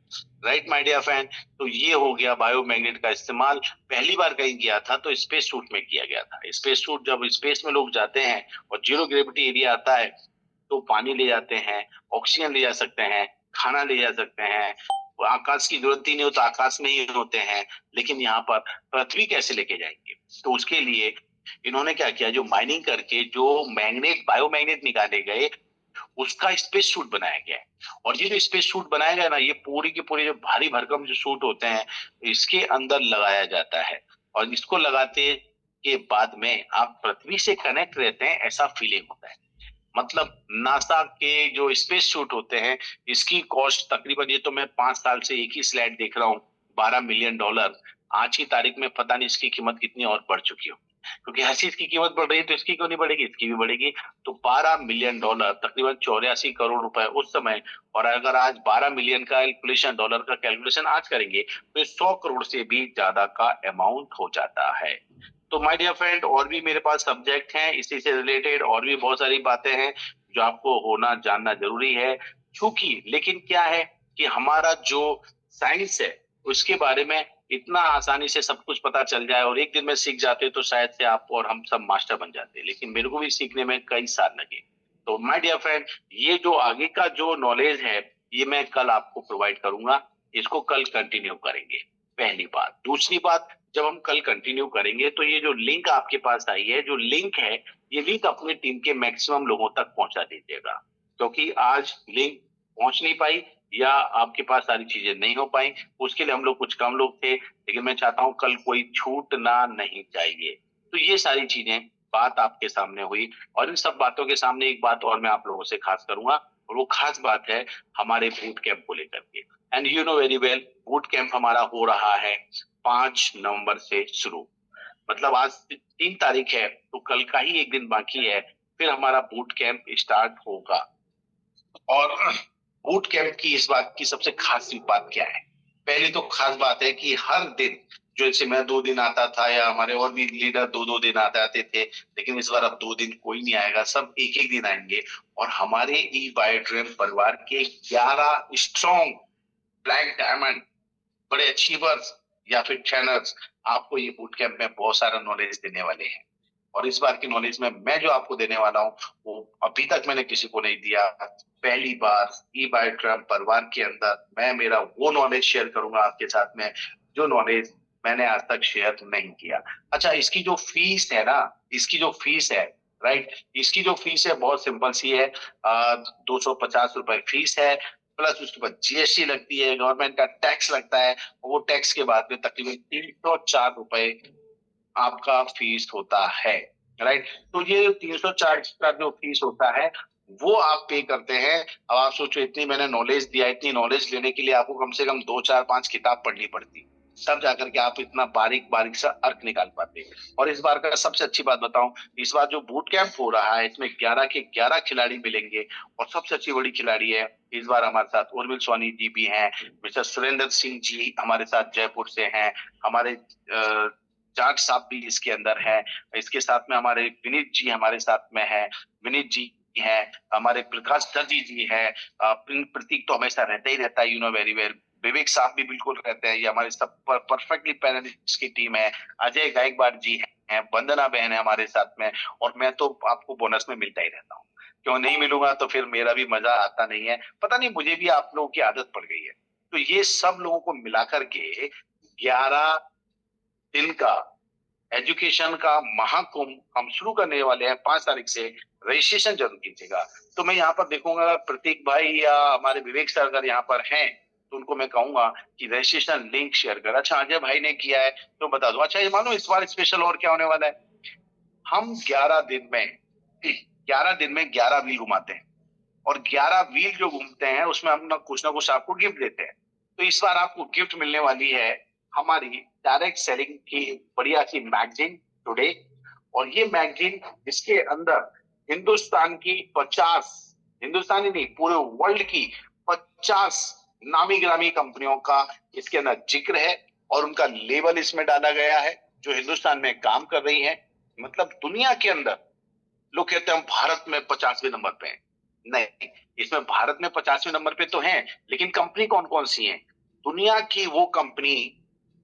राइट माय डियर फ्रेंड, तो ये हो गया बायोमैग्नेट का इस्तेमाल। पहली बार कहीं किया था तो स्पेस सूट में किया गया था। स्पेस सूट, जब स्पेस में लोग जाते हैं और जीरो ग्रेविटी एरिया आता है, तो पानी ले जाते हैं, ऑक्सीजन ले जा सकते हैं, खाना ले जा सकते हैं, आकाश की जरूरत ही नहीं हो तो आकाश में ही होते हैं। लेकिन यहाँ पर पृथ्वी कैसे लेके जाएंगे? तो उसके लिए इन्होंने क्या किया, जो माइनिंग करके जो मैग्नेट बायोमैग्नेट निकाले गए, उसका स्पेस सूट बनाया गया है। और ये जो स्पेस सूट बनाया गया ना, ये पूरी की पूरी जो भारी भरकम जो सूट होते हैं, इसके अंदर लगाया जाता है। और इसको लगाते के बाद में आप पृथ्वी से कनेक्ट रहते हैं, ऐसा फीलिंग होता है। मतलब नासा के जो स्पेस सूट होते हैं, इसकी कॉस्ट तकरीबन, ये तो मैं 5 साल से एक ही स्लाइड देख रहा हूँ, $12 मिलियन। आज की तारीख में पता नहीं इसकी कीमत कितनी और बढ़ चुकी हो, क्योंकि हर चीज की कीमत बढ़ रही है, तो इसकी क्यों नहीं बढ़ेगी, इसकी भी बढ़ेगी। तो $12 मिलियन, तकरीबन 84 करोड़ रुपए उस समय। और अगर आज 12 मिलियन का कैलकुलेशन, डॉलर का कैलकुलेशन आज करेंगे, तो 100 करोड़ से भी ज्यादा का अमाउंट हो जाता है। तो माय डियर फ्रेंड, और भी मेरे पास सब्जेक्ट हैं इसी से रिलेटेड, और भी बहुत सारी बातें हैं जो आपको होना जानना जरूरी है। क्योंकि लेकिन क्या है कि हमारा जो साइंस है, उसके बारे में इतना आसानी से सब कुछ पता चल जाए और एक दिन में सीख जाते, तो शायद से आप और हम सब मास्टर बन जाते, लेकिन मेरे को भी सीखने में कई साल लगे। तो माय डियर फ्रेंड, ये जो आगे का जो नॉलेज है, ये मैं कल आपको प्रोवाइड करूंगा, इसको कल कंटिन्यू करेंगे। पहली बात। दूसरी बात, जब हम कल कंटिन्यू करेंगे तो ये जो लिंक आपके पास आई है, जो लिंक है, ये लिंक अपनी टीम के मैक्सिमम लोगों तक पहुंचा दीजिएगा, क्योंकि आज लिंक पहुंच नहीं पाई या आपके पास सारी चीजें नहीं हो पाई, उसके लिए हम लोग कुछ कम लोग थे, लेकिन मैं चाहता हूं कल कोई छूटना नहीं चाहिए। तो ये सारी चीजें बात आपके सामने हुई, और इन सब बातों के सामने एक बात और मैं आप लोगों से खास करूंगा, और वो खास बात है हमारे बूट कैंप को लेकर के। And you know very well, boot camp हमारा हो रहा है 5 नवंबर से शुरू। मतलब आज 3 तारीख है, तो कल का ही एक दिन बाकी है, फिर हमारा बूट कैंप स्टार्ट होगा। और बूट कैंप की इस बात की सबसे खास बात क्या है? पहली तो खास बात है कि हर दिन, जैसे मैं 2 दिन आता था या हमारे और भी लीडर 2-2 दिन आते थे, लेकिन इस बार अब 2 दिन कोई नहीं आएगा, सब एक-एक दिन आएंगे। और हमारे ई बायोड्रीम परिवार के 11 स्ट्रॉन्ग ब्लैक डायमंड बड़े अचीवर्स या फिर ट्रेनर्स आपको ये बूट कैंप में बहुत सारा नॉलेज देने वाले हैं। और इस बार की नॉलेज में मैं जो आपको देने वाला हूँ वो अभी तक मैंने किसी को नहीं दिया। पहली बार ई बायोड्रीम परिवार के अंदर मैं मेरा वो नॉलेज शेयर करूंगा आपके साथ में, जो नॉलेज मैंने आज तक शेयर नहीं किया। अच्छा, इसकी जो फीस है ना, इसकी जो फीस है, राइट, इसकी जो फीस है बहुत सिंपल सी है। 250 रुपए फीस है, प्लस उसके बाद जीएसटी लगती है, गवर्नमेंट का टैक्स लगता है, और वो टैक्स के बाद में तकरीबन 304 रुपए आपका फीस होता है, राइट। तो ये 304 का जो फीस होता है वो आप पे करते हैं। अब आप सोचो, इतनी मैंने नॉलेज दिया, इतनी नॉलेज लेने के लिए आपको कम से कम 2-4-5 किताब पढ़नी पड़ती, तब जाकर के आप इतना बारीक बारीक सा अर्थ निकाल पाते। और इस बार का सबसे अच्छी बात बताऊं, इस बार जो बूट कैंप हो रहा है इसमें 11 के 11 खिलाड़ी मिलेंगे, और सबसे अच्छी बड़ी खिलाड़ी है इस बार हमारे साथ उर्मिल सोनी जी भी हैं, मिस्टर सुरेंद्र सिंह जी हमारे साथ जयपुर से हैं, हमारे जाट साहब भी इसके अंदर है, इसके साथ में हमारे विनीत जी हमारे साथ में है, विनीत जी है, हमारे प्रकाश दर्जी जी है, प्रतीक तो हमेशा रहता ही रहता है, यू नो वेरी वेल, विवेक साहब भी बिल्कुल रहते हैं, ये हमारे सब परफेक्टली पैनलिस्ट की टीम है, अजय गायकवाड़ जी हैं, वंदना बहन है हमारे साथ में, और मैं तो आपको बोनस में मिलता ही रहता हूँ, क्यों नहीं मिलूंगा तो फिर मेरा भी मजा आता नहीं है, पता नहीं मुझे भी आप लोगों की आदत पड़ गई है। तो ये सब लोगों को मिलाकर के 11 दिन का एजुकेशन का महाकुंभ हम शुरू करने वाले हैं 5 तारीख से। रजिस्ट्रेशन जरूर कीजिएगा। तो मैं यहाँ पर देखूंगा प्रतीक भाई या हमारे विवेक सर अगर यहाँ पर हैं तो उनको मैं कहूंगा कि रजिस्ट्रेशन लिंक शेयर कर। अच्छा, अजय भाई ने किया है तो बता दो। अच्छा, ये मानो इस बार स्पेशल और क्या होने वाला है, हम 11 दिन में 11 व्हील घुमाते हैं, और 11 व्हील जो घूमते हैं उसमें हम ना कुछ आपको गिफ्ट देते हैं। तो इस बार आपको गिफ्ट मिलने वाली है हमारी डायरेक्ट सेलिंग की बढ़िया सी मैगजीन टुडे, और ये मैगजीन इसके अंदर हिंदुस्तान की 50, हिंदुस्तानी नहीं पूरे वर्ल्ड की 50 नामी ग्रामी कंपनियों का इसके अंदर जिक्र है, और उनका लेबल इसमें डाला गया है जो हिंदुस्तान में काम कर रही है। मतलब दुनिया के अंदर लोग कहते हैं हम भारत में 50वें नंबर पे हैं, नहीं, इसमें भारत में 50वें नंबर पे तो हैं, लेकिन कंपनी कौन कौन सी है? दुनिया की वो कंपनी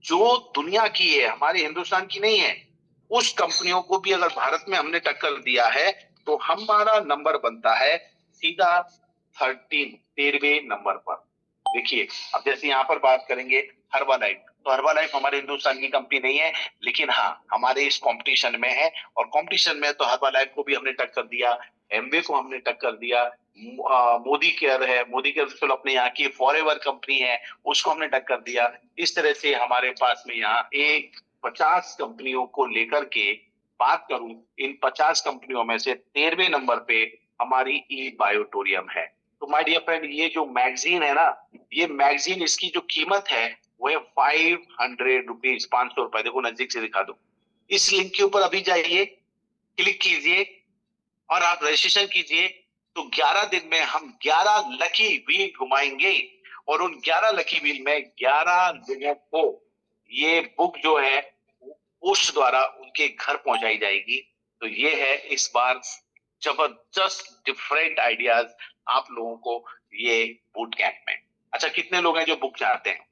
जो दुनिया की है, हमारे हिंदुस्तान की नहीं है, उस कंपनियों को भी अगर भारत में हमने टक्कर दिया है तो हमारा नंबर बनता है सीधा 13वें नंबर पर। देखिए, अब जैसे यहाँ पर बात करेंगे हर्बालाइफ, तो हर्बालाइफ हमारे हिंदुस्तान की कंपनी नहीं है, लेकिन हाँ हमारे इस कंपटीशन में है, और कंपटीशन में तो हर्बालाइफ को भी हमने टक्कर दिया, एमवे को हमने टक्कर दिया, मोदी केयर है, मोदी केयर चलो अपने यहाँ की फॉरएवर कंपनी है, उसको हमने टक्कर दिया। इस तरह से हमारे पास में यहाँ 50 कंपनियों को लेकर के बात करूं, इन 50 कंपनियों में से 13वें नंबर पे हमारी ई बायोटोरियम है। तो माय डियर फ्रेंड, ये जो मैगजीन है ना, ये मैगजीन इसकी जो कीमत है वो है 500 रुपीज, 500 रुपए। देखो नजदीक से दिखा दो, इस लिंक के ऊपर अभी जाइए, क्लिक कीजिए और आप रजिस्ट्रेशन कीजिए। तो 11 दिन में हम 11 लकी व्हील घुमाएंगे, और उन 11 लकी व्हील में 11 लोगों को ये बुक जो है पोस्ट द्वारा उनके घर पहुंचाई जाएगी। तो ये है इस बार जबरदस्त डिफरेंट आइडियाज आप लोगों को ये बूट कैंप में। अच्छा, कितने लोग हैं जो बुक चाहते हैं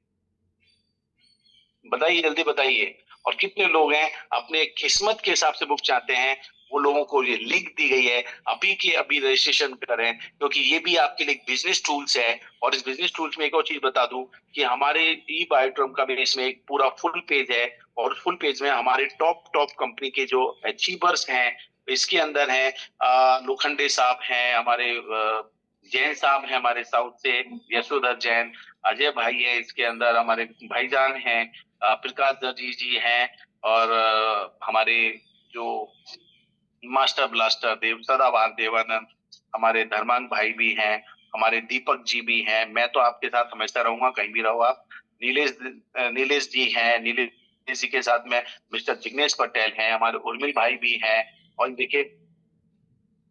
बताइए, जल्दी बताइए। और कितने लोग हैं अपने किस्मत के हिसाब से बुक चाहते हैं वो लोगों को ये लिंक दी गई है, अभी के अभी रजिस्ट्रेशन करें, क्योंकि ये भी आपके लिए बिजनेस टूल्स है। और इस बिजनेस टूल्स में एक और चीज बता दूं कि हमारे ई बायोट्रम का भी इसमें एक पूरा फुल पेज है, और फुल पेज में हमारे टॉप कंपनी के जो अचीवर्स हैं, इसके अंदर है लोखंडे साहब हैं, हमारे जैन साहब हैं हमारे साउथ से, यशोधर जैन, अजय भाई है, इसके अंदर हमारे भाईजान हैं, प्रकाश दर्जी जी हैं, और हमारे जो मास्टर ब्लास्टर देव सदाबहार देवानंद, हमारे धर्मांग भाई भी हैं, हमारे दीपक जी भी हैं। मैं तो आपके साथ हमेशा रहूंगा, कहीं भी रहो आप। नीलेश जी हैं, नीलेश जी के साथ में मिस्टर जिग्नेश पटेल हैं, हमारे उर्मिल भाई भी हैं, और देखिए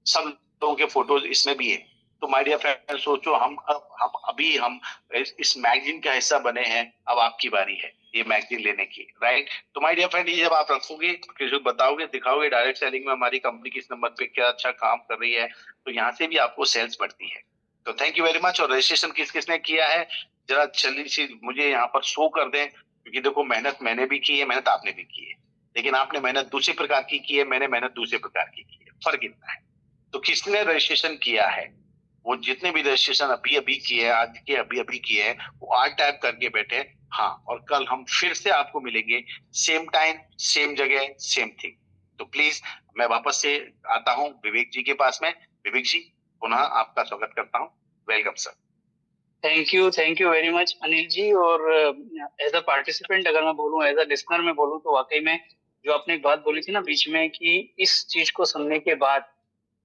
सब लोगों के फोटोज इसमें भी है। तो माय डियर फ्रेंड, सोचो हम इस मैगजीन का हिस्सा बने हैं, अब आपकी बारी है ये मैगजीन लेने की, राइट। तो माय डियर फ्रेंड, ये जब आप रखोगे, किसी को बताओगे, दिखाओगे डायरेक्ट सेलिंग में हमारी कंपनी किस नंबर पे क्या अच्छा काम कर रही है, तो यहाँ से भी आपको सेल्स बढ़ती है। तो थैंक यू वेरी मच। और रजिस्ट्रेशन किस किसने किया है जरा जल्दी से मुझे यहाँ पर शो कर दें, क्योंकि देखो मेहनत मैंने भी की है, मेहनत आपने भी की है, लेकिन आपने मेहनत दूसरे प्रकार की है, मैंने मेहनत दूसरे प्रकार की है, फर्क इतना है। तो किसने रजिस्ट्रेशन किया है, वो जितने भी रजिस्ट्रेशन अभी किए हैं, आज के अभी किए हैं, वो आज टाइप करके बैठे। हाँ, और कल हम फिर से आपको मिलेंगे, सेम टाइम सेम जगह सेम थिंग। तो प्लीज मैं वापस से आता हूँ विवेक जी के पास में। विवेक जी, पुनः आपका स्वागत करता हूँ। Welcome sir. Thank you very much Anil ji. और एज अ पार्टिसिपेंट अगर मैं बोलूं, एज अ लिसनर में बोलूं, तो वाकई में जो आपने एक बात बोली थी ना बीच में, कि इस चीज को सुनने के बाद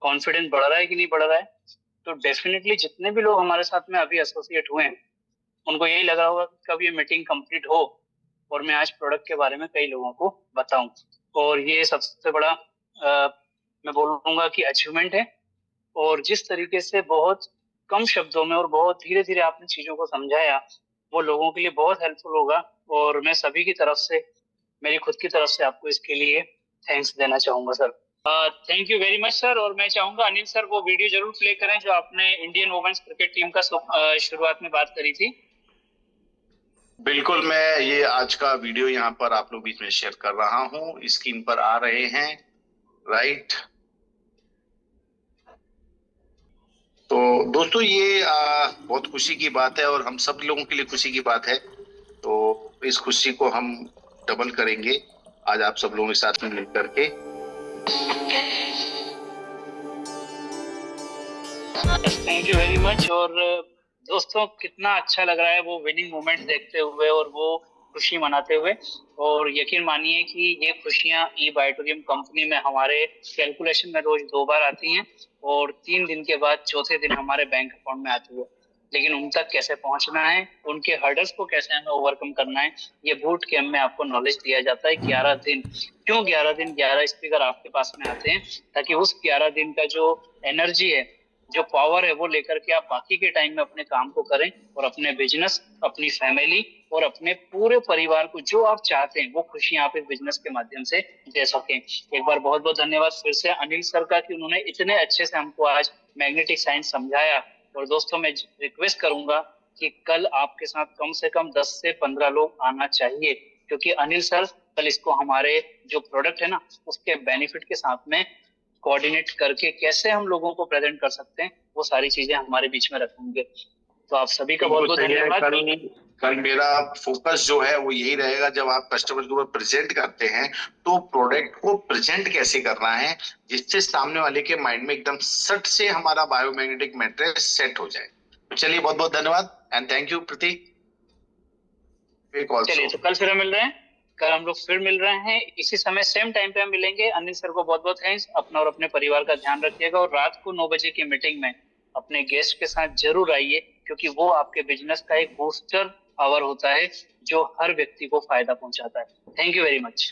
कॉन्फिडेंस बढ़ रहा है कि नहीं बढ़ रहा है, तो डेफिनेटली जितने भी लोग हमारे साथ में अभी एसोसिएट हुए हैं, उनको यही लग रहा होगा कि कब ये मीटिंग कंप्लीट हो और मैं आज प्रोडक्ट के बारे में कई लोगों को बताऊं। और ये सबसे बड़ा मैं बोलूंगा कि अचीवमेंट है। और जिस तरीके से बहुत कम शब्दों में और बहुत धीरे धीरे आपने चीजों को समझाया, वो लोगों के लिए बहुत हेल्पफुल होगा। और मैं सभी की तरफ से, मेरी खुद की तरफ से आपको इसके लिए थैंक्स देना चाहूंगा sir. Thank you very much sir. और मैं चाहूंगा अनिल सर वो वीडियो जरूर प्ले करें जो आपने इंडियन वुमेन्स क्रिकेट टीम का शुरुआत में बात करी थी। बिल्कुल, मैं ये आज का वीडियो यहाँ पर आप लोग बीच में शेयर कर रहा हूँ, स्क्रीन पर आ रहे हैं, राइट। तो दोस्तों ये बहुत खुशी की बात है, और हम सब लोगों के लिए खुशी की बात है। तो इस खुशी को हम डबल करेंगे आज आप सब लोगों के साथ में मिलकर के। Thank you very much. और दोस्तों कितना अच्छा लग रहा है वो विनिंग मोमेंट देखते हुए और वो खुशी मनाते हुए। और यकीन मानिए कि ये खुशियां ई बायोटोरियम कंपनी में हमारे कैलकुलेशन में रोज 2 बार आती हैं, और 3 दिन के बाद चौथे दिन हमारे बैंक अकाउंट में आती है। लेकिन उन तक कैसे पहुंचना है, उनके हर्डल्स को कैसे हमें ओवरकम करना है, ये बूट कैंप में आपको नॉलेज दिया जाता है। 11 दिन, क्यों 11 दिन, 11 स्पीकर आपके पास में आते हैं, ताकि उस 11 दिन का जो एनर्जी है, जो पावर है, वो लेकर के आप बाकी के टाइम में अपने काम को करें और अपने बिजनेस, अपनी फैमिली और अपने पूरे परिवार को जो आप चाहते हैं वो खुशियां आप इस बिजनेस के माध्यम से दे सकें। एक बार बहुत बहुत धन्यवाद फिर से अनिल सर का कि उन्होंने इतने अच्छे से हमको आज मैग्नेटिक साइंस समझाया। और दोस्तों मैं रिक्वेस्ट करूंगा कि कल आपके साथ कम से कम 10 से 15 लोग आना चाहिए, क्योंकि अनिल सर कल इसको हमारे जो प्रोडक्ट है ना उसके बेनिफिट के साथ में कोऑर्डिनेट करके कैसे हम लोगों को प्रेजेंट कर सकते हैं, वो सारी चीजें हमारे बीच में रखेंगे। तो आप सभी का बहुत बहुत धन्यवाद। कल मेरा फोकस जो है वो यही रहेगा, जब आप कस्टमर के ऊपर प्रेजेंट करते हैं तो प्रोडक्ट को प्रेजेंट कैसे करना है, जिससे सामने वाले के माइंड में एकदम सट से हमारा बायोमैग्नेटिक मैट्रिक्स सेट हो जाए। तो चलिए बहुत बहुत धन्यवाद एंड थैंक यू प्रतीक। चलिए तो कल फिर मिल रहे हैं, कल हम लोग फिर मिल रहे हैं इसी समय सेम टाइम पे हम मिलेंगे। अनिल सर को बहुत बहुत थैंक्स। अपना और अपने परिवार का ध्यान रखिएगा, और रात को 9 बजे की मीटिंग में अपने गेस्ट के साथ जरूर आइए, क्योंकि वो आपके बिजनेस का एक बूस्टर आवर होता है जो हर व्यक्ति को फायदा पहुंचाता है। Thank you very much.